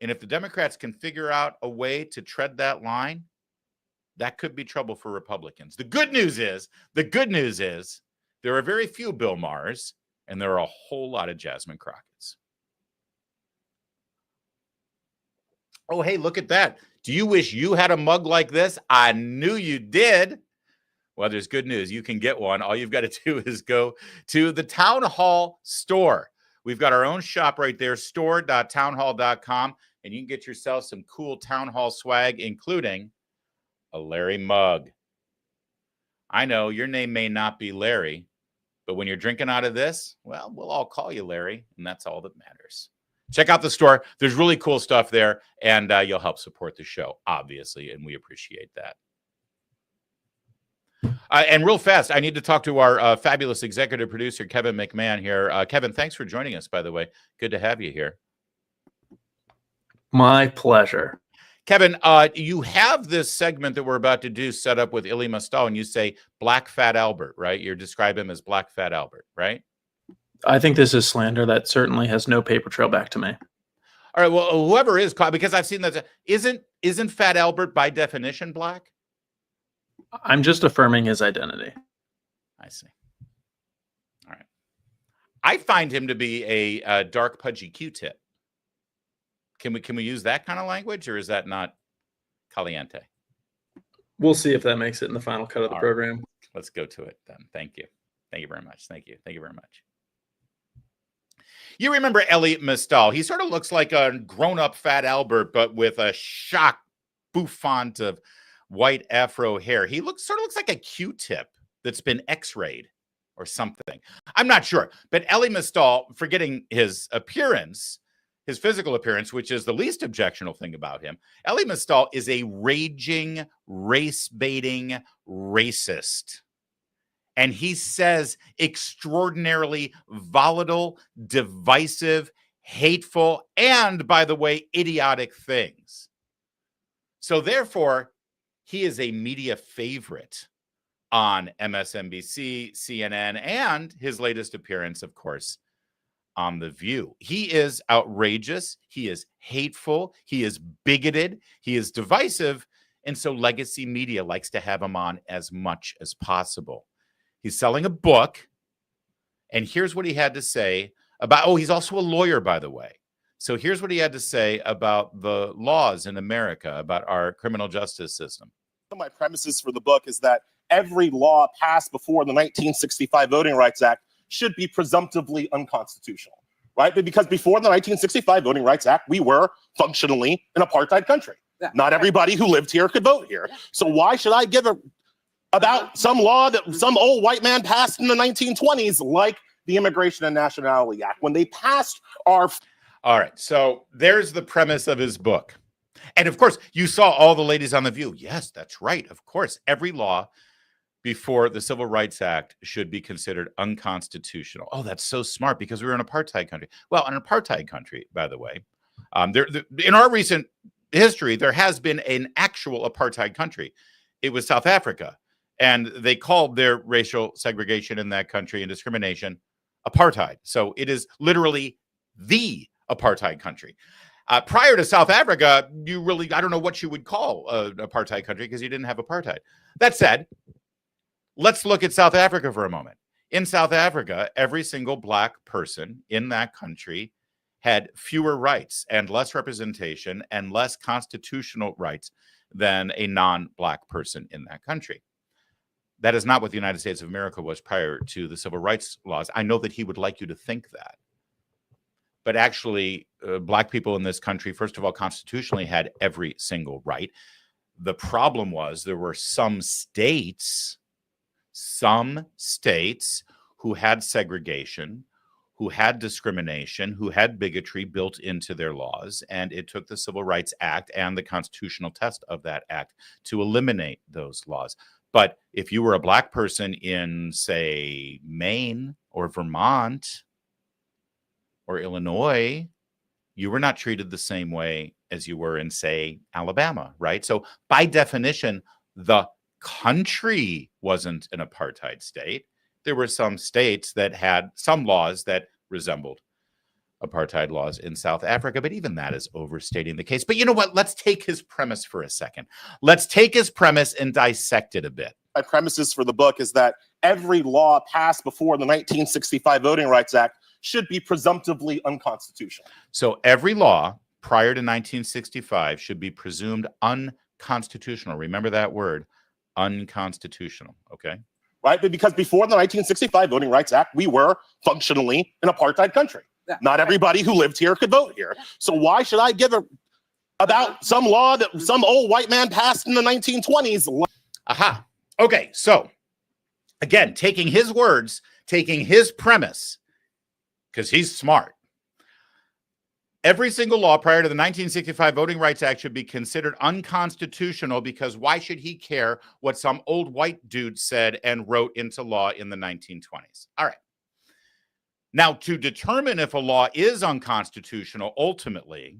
And if the Democrats can figure out a way to tread that line, that could be trouble for Republicans. The good news is there are very few Bill Mahers, and there are a whole lot of Jasmine Crockett's. Oh, hey, look at that. Do you wish you had a mug like this? I knew you did. Well, there's good news. You can get one. All you've got to do is go to the Town Hall store. We've got our own shop right there, store.townhall.com, and you can get yourself some cool Town Hall swag, including a Larry mug. I know your name may not be Larry, but when you're drinking out of this, well, we'll all call you Larry, and that's all that matters. Check out the store. There's really cool stuff there, and you'll help support the show, obviously, and we appreciate that. And real fast, I need to talk to our fabulous executive producer, Kevin McMahon here. Kevin, thanks for joining us, by the way. Good to have you here. My pleasure. Kevin, you have this segment that we're about to do set up with Elie Mystal, and you say Black Fat Albert, right? You describe him as Black Fat Albert, right? I think this is slander that certainly has no paper trail back to me. All right, well, whoever is caught, because I've seen that, isn't Fat Albert by definition black? I'm just affirming his identity. I see. All right. I find him to be a dark, pudgy Q-tip. Can we use that kind of language, or is that not caliente? We'll see if that makes it in the final cut of the All program. Right. Let's go to it then. Thank you. Thank you very much. Thank you. Thank you very much. You remember Elie Mystal. He sort of looks like a grown-up Fat Albert, but with a shock bouffant of white afro hair. He sort of looks like a Q-tip that's been x-rayed or something. I'm not sure. But Elie Mystal, forgetting his appearance, his physical appearance, which is the least objectionable thing about him, Elie Mystal is a raging, race-baiting racist. And he says extraordinarily volatile, divisive, hateful, and, by the way, idiotic things. So therefore, he is a media favorite on MSNBC, CNN, and his latest appearance, of course, on The View. He is outrageous. He is hateful. He is bigoted. He is divisive. And so legacy media likes to have him on as much as possible. He's selling a book. And here's what he had to say about, oh, he's also a lawyer, by the way. So here's what he had to say about the laws in America, about our criminal justice system. One of my premises for the book is that every law passed before the 1965 Voting Rights Act should be presumptively unconstitutional, right? But because before the 1965 Voting Rights Act, we were functionally an apartheid country. Yeah. Not everybody who lived here could vote here. So why should I give about some law that some old white man passed in the 1920s, like the Immigration and Nationality Act, when they passed our... All right, so there's the premise of his book. And of course, you saw all the ladies on The View. Yes, that's right. Of course, every law before the Civil Rights Act should be considered unconstitutional. Oh, that's so smart, because we were an apartheid country. Well, an apartheid country, by the way, in our recent history, there has been an actual apartheid country. It was South Africa. And they called their racial segregation in that country and discrimination apartheid. So it is literally the apartheid country. Prior to South Africa, you really, I don't know what you would call an apartheid country, because you didn't have apartheid. That said, let's look at South Africa for a moment. In South Africa, every single black person in that country had fewer rights and less representation and less constitutional rights than a non-black person in that country. That is not what the United States of America was prior to the civil rights laws. I know that he would like you to think that. But actually, black people in this country, first of all, constitutionally had every single right. The problem was there were some states who had segregation, who had discrimination, who had bigotry built into their laws. And it took the Civil Rights Act and the constitutional test of that act to eliminate those laws. But if you were a black person in, say, Maine or Vermont or Illinois, you were not treated the same way as you were in, say, Alabama, right? So by definition, the country wasn't an apartheid state. There were some states that had some laws that resembled apartheid laws in South Africa, but even that is overstating the case. But you know what? Let's take his premise for a second. Let's take his premise and dissect it a bit. My premises for the book is that every law passed before the 1965 Voting Rights Act should be presumptively unconstitutional. So every law prior to 1965 should be presumed unconstitutional. Remember that word, unconstitutional, okay? Right? But because before the 1965 Voting Rights Act, we were functionally an apartheid country. Yeah. Not everybody who lived here could vote here. So why should I give about some law that some old white man passed in the 1920s? Aha. Okay, so again, taking his words, taking his premise, because he's smart. Every single law prior to the 1965 Voting Rights Act should be considered unconstitutional, because why should he care what some old white dude said and wrote into law in the 1920s? All right. Now, to determine if a law is unconstitutional, ultimately,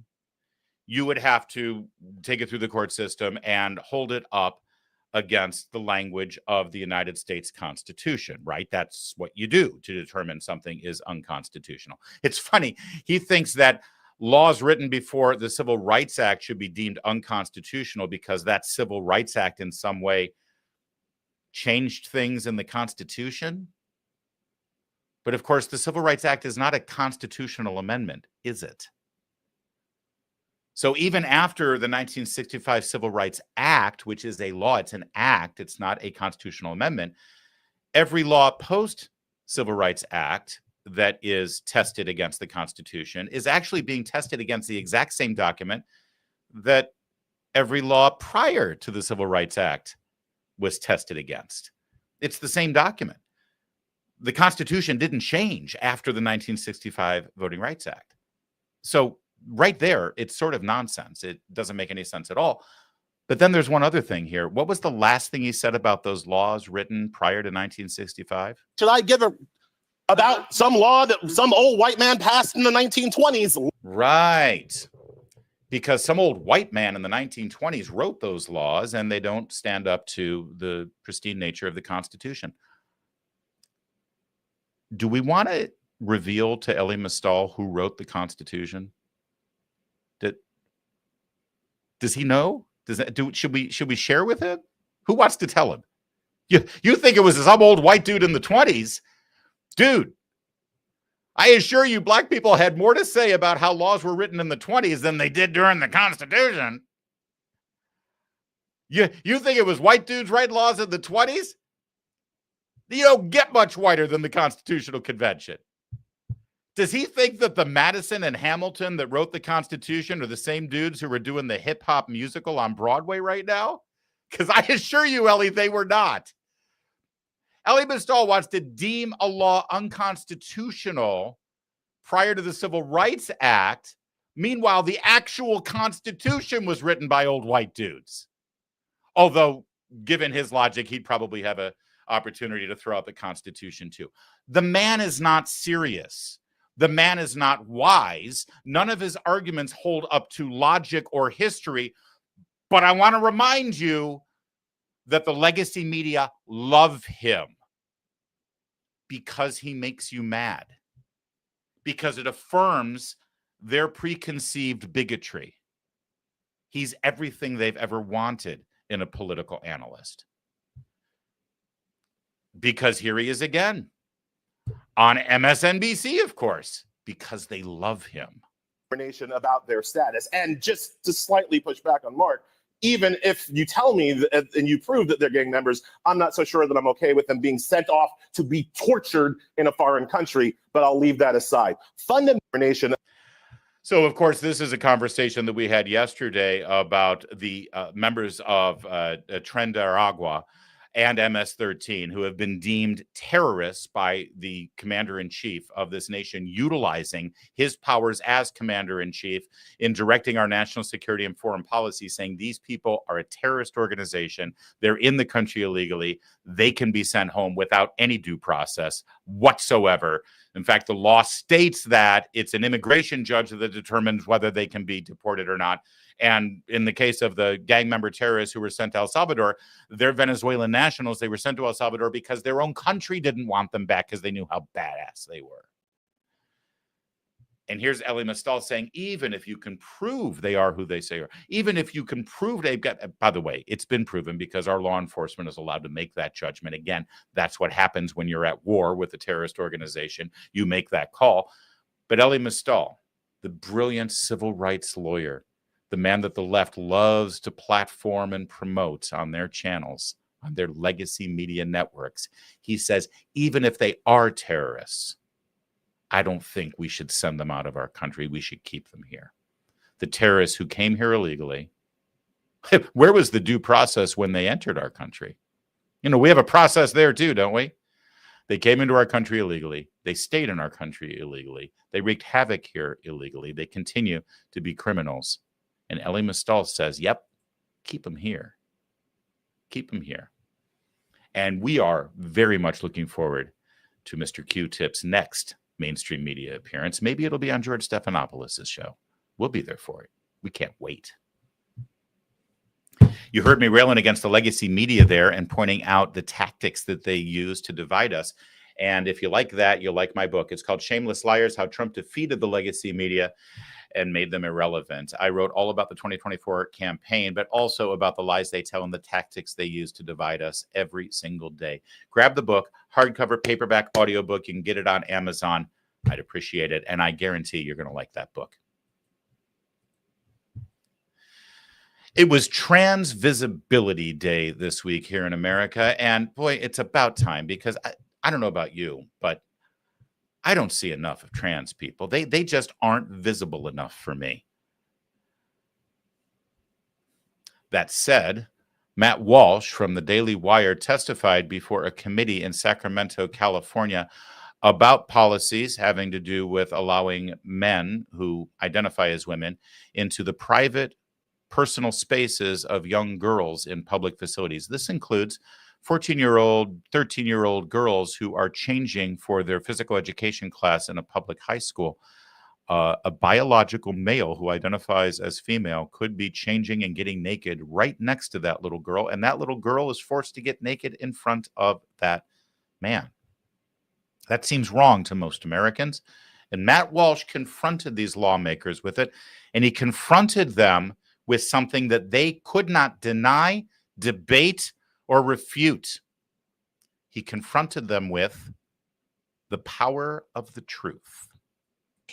you would have to take it through the court system and hold it up against the language of the United States Constitution, right? That's what you do to determine something is unconstitutional. It's funny. He thinks that laws written before the Civil Rights Act should be deemed unconstitutional because that Civil Rights Act in some way changed things in the Constitution. But of course, the Civil Rights Act is not a constitutional amendment, is it? So even after the 1965 Civil Rights Act, which is a law, it's an act, it's not a constitutional amendment, every law post-Civil Rights Act that is tested against the Constitution is actually being tested against the exact same document that every law prior to the Civil Rights Act was tested against. It's the same document. The Constitution didn't change after the 1965 Voting Rights Act. So right there, it's sort of nonsense. It doesn't make any sense at all. But then there's one other thing here. What was the last thing he said about those laws written prior to 1965? Should I give about some law that some old white man passed in the 1920s? Right. Because some old white man in the 1920s wrote those laws, and they don't stand up to the pristine nature of the Constitution. Do we want to reveal to Elie Mystal who wrote the Constitution? Does he know? Does that do? Should we share with him? Who wants to tell him? You think it was some old white dude in the 20s? Dude, I assure you, black people had more to say about how laws were written in the 20s than they did during the Constitution. You think it was white dudes writing laws in the 20s? You don't get much whiter than the Constitutional Convention. Does he think that the Madison and Hamilton that wrote the Constitution are the same dudes who are doing the hip hop musical on Broadway right now? Because I assure you, Ellie, they were not. Ellie Mistal wants to deem a law unconstitutional prior to the Civil Rights Act. Meanwhile, the actual Constitution was written by old white dudes. Although, given his logic, he'd probably have an opportunity to throw out the Constitution too. The man is not serious. The man is not wise. None of his arguments hold up to logic or history. But I want to remind you that the legacy media love him because he makes you mad, because it affirms their preconceived bigotry. He's everything they've ever wanted in a political analyst. Because here he is again on MSNBC, of course, because they love him. About their status. And just to slightly push back on Mark, even if you tell me that, and you prove that they're gang members, I'm not so sure that I'm okay with them being sent off to be tortured in a foreign country, but I'll leave that aside. Fundamental. So, of course, this is a conversation that we had yesterday about the members of Tren de Aragua and MS-13 who have been deemed terrorists by the commander-in-chief of this nation, utilizing his powers as commander-in-chief in directing our national security and foreign policy, saying these people are a terrorist organization. They're in the country illegally. They can be sent home without any due process whatsoever. In fact, the law states that it's an immigration judge that determines whether they can be deported or not. And in the case of the gang member terrorists who were sent to El Salvador, they're Venezuelan nationals. They were sent to El Salvador because their own country didn't want them back because they knew how badass they were. And here's Ellie Mistal saying, even if you can prove they are who they say are, even if you can prove they've got, by the way, it's been proven because our law enforcement is allowed to make that judgment. Again, that's what happens when you're at war with a terrorist organization. You make that call. But Ellie Mistal, the brilliant civil rights lawyer, the man that the left loves to platform and promote on their channels, on their legacy media networks, he says, even if they are terrorists, I don't think we should send them out of our country. We should keep them here. The terrorists who came here illegally, where was the due process when they entered our country? You know, we have a process there too, don't we? They came into our country illegally. They stayed in our country illegally. They wreaked havoc here illegally. They continue to be criminals. And Ellie Mistal says, yep, keep them here. Keep them here. And we are very much looking forward to Mr. Q-Tip's next mainstream media appearance. Maybe it'll be on George Stephanopoulos' show. We'll be there for it. We can't wait. You heard me railing against the legacy media there and pointing out the tactics that they use to divide us. And if you like that, you'll like my book. It's called Shameless Liars, How Trump Defeated the Legacy Media and Made Them Irrelevant. I wrote all about the 2024 campaign, but also about the lies they tell and the tactics they use to divide us every single day. Grab the book, hardcover, paperback, audiobook. You can get it on Amazon. I'd appreciate it. And I guarantee you're going to like that book. It was Trans Visibility Day this week here in America. And boy, it's about time, because I don't know about you, but I don't see enough of trans people. They just aren't visible enough for me. That said, Matt Walsh from the Daily Wire testified before a committee in Sacramento, California, about policies having to do with allowing men who identify as women into the private, personal spaces of young girls in public facilities. This includes 14-year-old, 13-year-old girls who are changing for their physical education class in a public high school. A biological male who identifies as female could be changing and getting naked right next to that little girl, and that little girl is forced to get naked in front of that man. That seems wrong to most Americans. And Matt Walsh confronted these lawmakers with it, and he confronted them with something that they could not deny, debate, or refute. He confronted them with the power of the truth.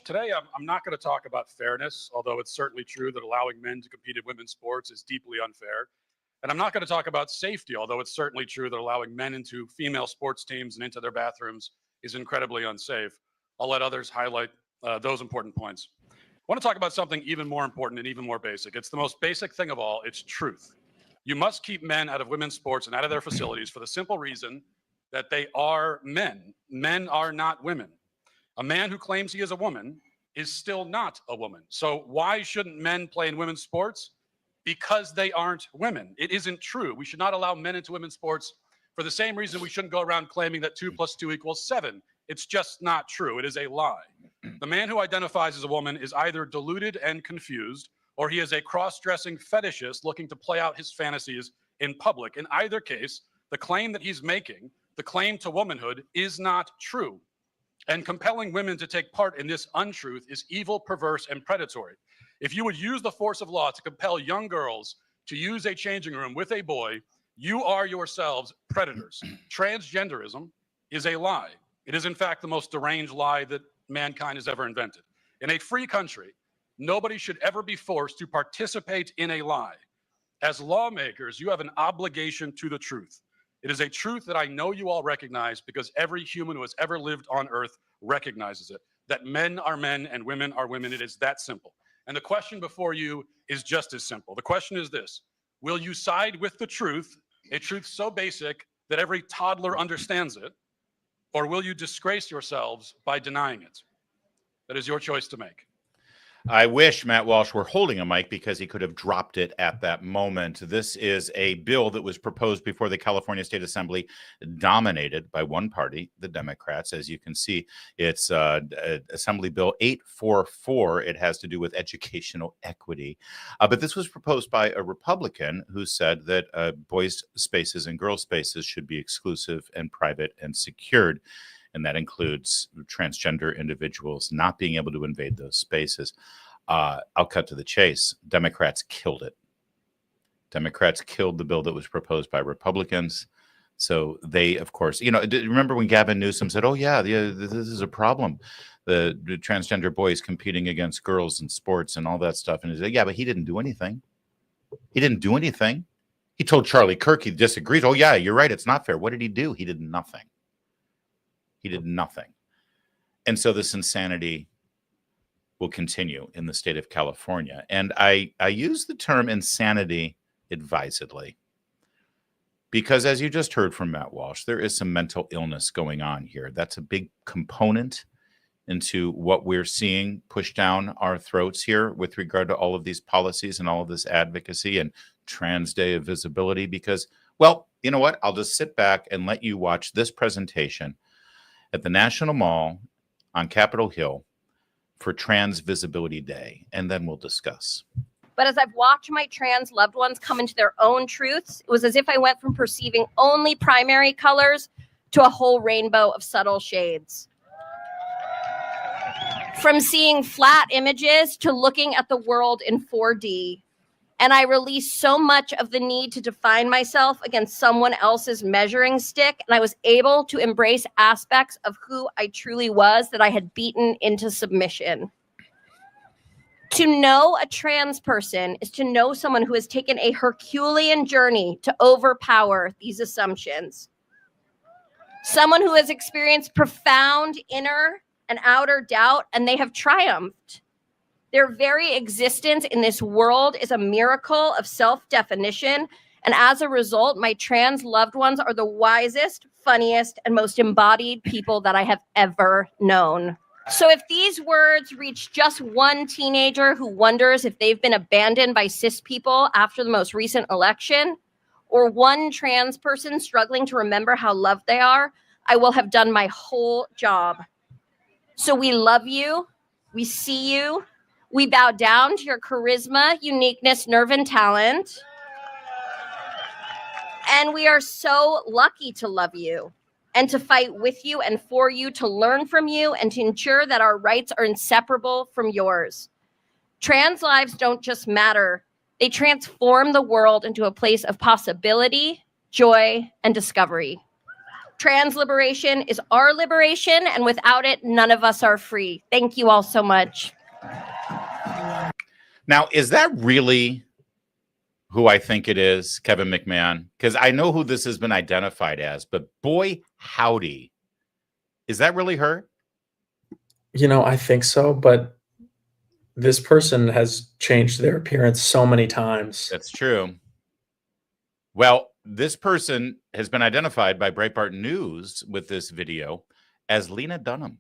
Today, I'm not going to talk about fairness, although it's certainly true that allowing men to compete in women's sports is deeply unfair. And I'm not going to talk about safety, although it's certainly true that allowing men into female sports teams and into their bathrooms is incredibly unsafe. I'll let others highlight those important points. I want to talk about something even more important and even more basic. It's the most basic thing of all. It's truth. You must keep men out of women's sports and out of their facilities for the simple reason that they are men. Men are not women. A man who claims he is a woman is still not a woman. So why shouldn't men play in women's sports? Because they aren't women. It isn't true. We should not allow men into women's sports for the same reason we shouldn't go around claiming that 2 + 2 = 7. It's just not true. It is a lie. The man who identifies as a woman is either deluded and confused, or he is a cross-dressing fetishist looking to play out his fantasies in public. In either case, the claim that he's making, the claim to womanhood, is not true. And compelling women to take part in this untruth is evil, perverse, and predatory. If you would use the force of law to compel young girls to use a changing room with a boy, you are yourselves predators. Transgenderism is a lie. It is, in fact, the most deranged lie that mankind has ever invented. In a free country, nobody should ever be forced to participate in a lie. As lawmakers, you have an obligation to the truth. It is a truth that I know you all recognize because every human who has ever lived on earth recognizes it, that men are men and women are women. It is that simple. And the question before you is just as simple. The question is this: will you side with the truth, a truth so basic that every toddler understands it, or will you disgrace yourselves by denying it? That is your choice to make. I wish Matt Walsh were holding a mic because he could have dropped it at that moment. This is a bill that was proposed before the California State Assembly, dominated by one party, the Democrats. As you can see, it's Assembly Bill 844. It has to do with educational equity. But this was proposed by a Republican who said that boys' spaces and girls' spaces should be exclusive and private and secured. And that includes transgender individuals not being able to invade those spaces. I'll cut to the chase. Democrats killed it. Democrats killed the bill that was proposed by Republicans. So they, of course, remember when Gavin Newsom said, oh, yeah, this is a problem. The transgender boys competing against girls in sports and all that stuff. And he said, yeah, but he didn't do anything. He didn't do anything. He told Charlie Kirk he disagrees. Oh, yeah, you're right. It's not fair. What did he do? He did nothing. He did nothing. And so this insanity will continue in the state of California. And I use the term insanity advisedly because, as you just heard from Matt Walsh, there is some mental illness going on here. That's a big component into what we're seeing pushed down our throats here with regard to all of these policies and all of this advocacy and Trans Day of Visibility. Because, well, you know what? I'll just sit back and let you watch this presentation at the National Mall on Capitol Hill for Trans Visibility Day, and then we'll discuss. But as I've watched my trans loved ones come into their own truths, it was as if I went from perceiving only primary colors to a whole rainbow of subtle shades. From seeing flat images to looking at the world in 4D. And I released so much of the need to define myself against someone else's measuring stick. And I was able to embrace aspects of who I truly was that I had beaten into submission. To know a trans person is to know someone who has taken a Herculean journey to overpower these assumptions. Someone who has experienced profound inner and outer doubt, and they have triumphed. Their very existence in this world is a miracle of self-definition. And as a result, my trans loved ones are the wisest, funniest, and most embodied people that I have ever known. So if these words reach just one teenager who wonders if they've been abandoned by cis people after the most recent election, or one trans person struggling to remember how loved they are, I will have done my whole job. So we love you. We see you. We bow down to your charisma, uniqueness, nerve, and talent. And we are so lucky to love you and to fight with you and for you, to learn from you and to ensure that our rights are inseparable from yours. Trans lives don't just matter. They transform the world into a place of possibility, joy, and discovery. Trans liberation is our liberation, and without it, none of us are free. Thank you all so much. Now, is that really who I think it is, Kevin McMahon? Because I know who this has been identified as, but boy, howdy. Is that really her? You know, I think so, but this person has changed their appearance so many times. That's true. Well, this person has been identified by Breitbart News with this video as Lena Dunham,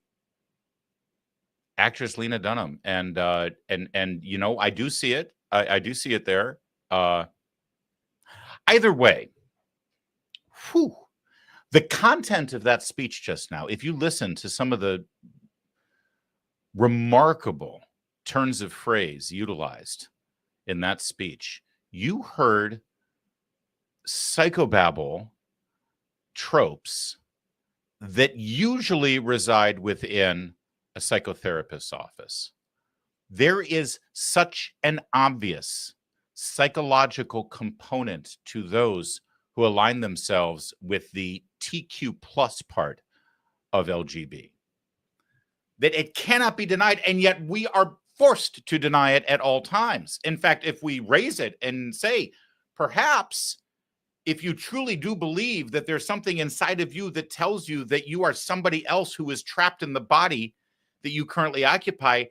actress Lena Dunham, and you know, I do see it. I do see it there. Either way, whew, the content of that speech just now, if you listen to some of the remarkable turns of phrase utilized in that speech, you heard psychobabble tropes that usually reside within a psychotherapist's office. There is such an obvious psychological component to those who align themselves with the TQ plus part of LGB that it cannot be denied, and yet we are forced to deny it at all times. In fact, if we raise it and say, perhaps if you truly do believe that there's something inside of you that tells you that you are somebody else who is trapped in the body that you currently occupy,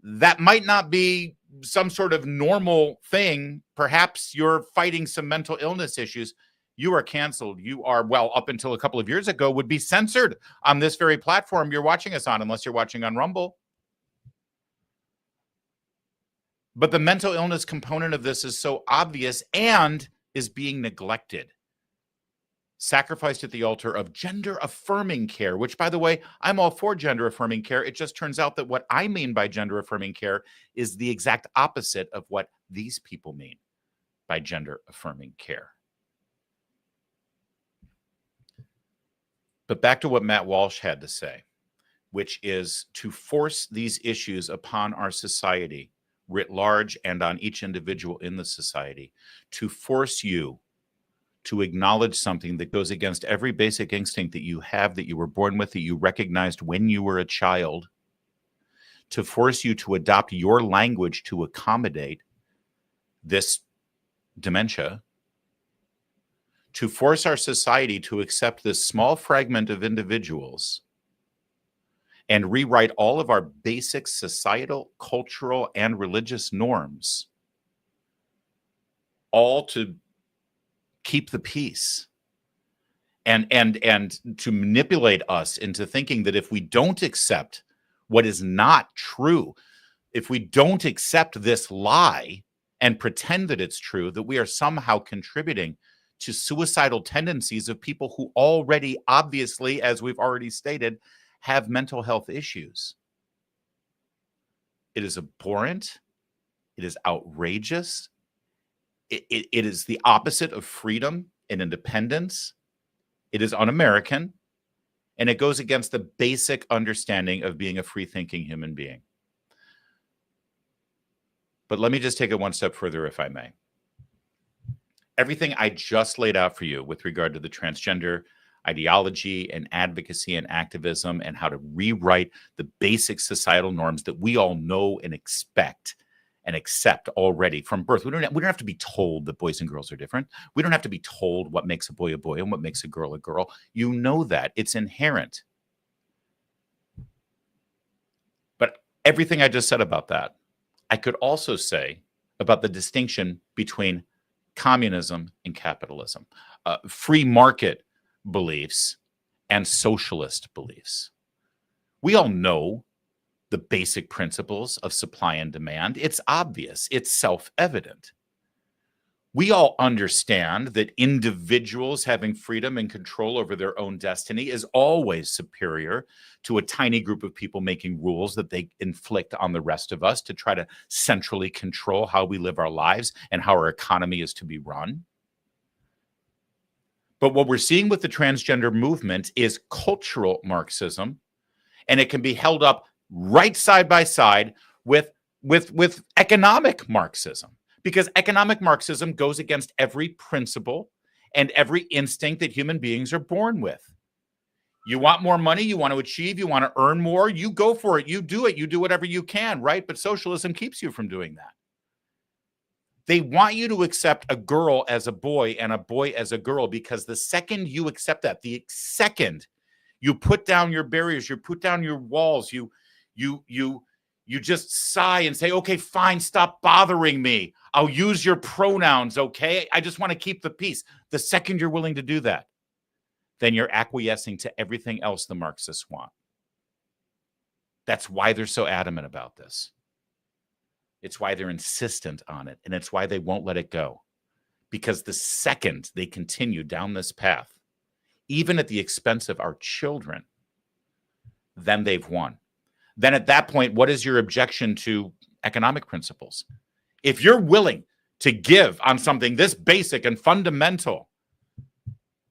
that might not be some sort of normal thing. Perhaps you're fighting some mental illness issues. You are canceled. You are, well, up until a couple of years ago, would be censored on this very platform you're watching us on, unless you're watching on Rumble. But the mental illness component of this is so obvious and is being neglected, sacrificed at the altar of gender-affirming care, which, by the way, I'm all for gender-affirming care. It just turns out that what I mean by gender-affirming care is the exact opposite of what these people mean by gender-affirming care. But back to what Matt Walsh had to say, which is to force these issues upon our society writ large and on each individual in the society, to force you to acknowledge something that goes against every basic instinct that you have, that you were born with, that you recognized when you were a child, to force you to adopt your language to accommodate this dementia, to force our society to accept this small fragment of individuals and rewrite all of our basic societal, cultural, and religious norms, all to keep the peace and to manipulate us into thinking that if we don't accept what is not true, if we don't accept this lie and pretend that it's true, that we are somehow contributing to suicidal tendencies of people who already, obviously, as we've already stated, have mental health issues. It is abhorrent. It is outrageous. It is the opposite of freedom and independence. It is un-American. And it goes against the basic understanding of being a free-thinking human being. But let me just take it one step further, if I may. Everything I just laid out for you with regard to the transgender ideology and advocacy and activism and how to rewrite the basic societal norms that we all know and expect and accept already from birth. We don't have to be told that boys and girls are different. We don't have to be told what makes a boy and what makes a girl. You know that. It's inherent. But everything I just said about that, I could also say about the distinction between communism and capitalism, free market beliefs and socialist beliefs. We all know the basic principles of supply and demand. It's obvious. It's self-evident. We all understand that individuals having freedom and control over their own destiny is always superior to a tiny group of people making rules that they inflict on the rest of us to try to centrally control how we live our lives and how our economy is to be run. But what we're seeing with the transgender movement is cultural Marxism, and it can be held up right side by side with economic Marxism. Because economic Marxism goes against every principle and every instinct that human beings are born with. You want more money, you want to achieve, you want to earn more, you go for it, you do whatever you can, right? But socialism keeps you from doing that. They want you to accept a girl as a boy and a boy as a girl, because the second you accept that, the second you put down your barriers, you put down your walls, you just sigh and say, okay, fine, stop bothering me. I'll use your pronouns, okay? I just want to keep the peace. The second you're willing to do that, then you're acquiescing to everything else the Marxists want. That's why they're so adamant about this. It's why they're insistent on it, and it's why they won't let it go. Because the second they continue down this path, even at the expense of our children, then they've won. Then at that point, what is your objection to economic principles? If you're willing to give on something this basic and fundamental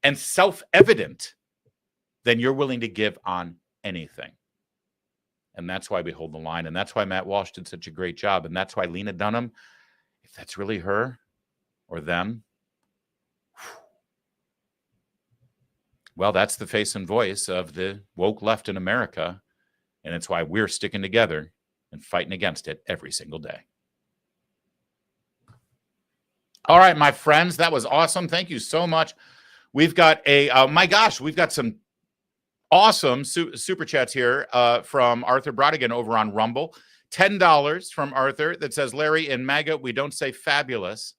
and self-evident, then you're willing to give on anything. And that's why we hold the line. And that's why Matt Walsh did such a great job. And that's why Lena Dunham, if that's really her or them, well, that's the face and voice of the woke left in America. And it's why we're sticking together and fighting against it every single day. All right, my friends, that was awesome. Thank you so much. We've got my gosh, we've got some awesome super chats here from Arthur Brodigan over on Rumble. $10 from Arthur that says, Larry, in MAGA, we don't say fabulous.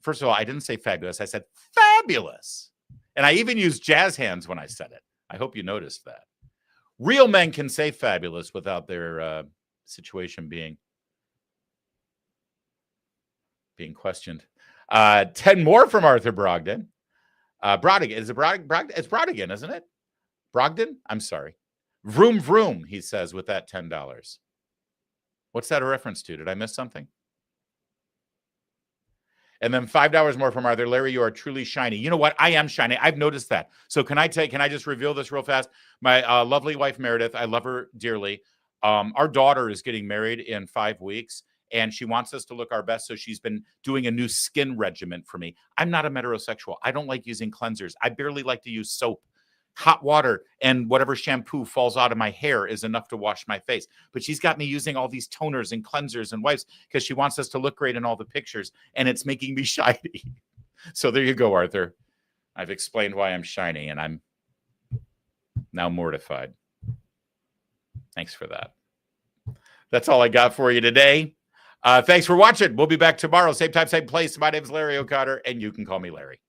First of all, I didn't say fabulous. I said fabulous. And I even used jazz hands when I said it. I hope you noticed that. Real men can say fabulous without their situation being questioned. 10 more from Arthur Brogdon. Brodigan. Is it Brogdon? It's Brodigan, isn't it? Brogdon? I'm sorry. Vroom, vroom, he says with that $10. What's that a reference to? Did I miss something? And then $5 more from Arthur. Larry, you are truly shiny. You know what? I am shiny. I've noticed that. So can I just reveal this real fast? My lovely wife, Meredith, I love her dearly. Our daughter is getting married in 5 weeks, and she wants us to look our best. So she's been doing a new skin regimen for me. I'm not a metrosexual. I don't like using cleansers. I barely like to use soap. Hot water and whatever shampoo falls out of my hair is enough to wash my face. But she's got me using all these toners and cleansers and wipes because she wants us to look great in all the pictures, and it's making me shiny. So there you go, Arthur. I've explained why I'm shiny, and I'm now mortified. Thanks for that. That's all I got for you today. Thanks for watching. We'll be back tomorrow. Same time, same place. My name is Larry O'Connor, and you can call me Larry.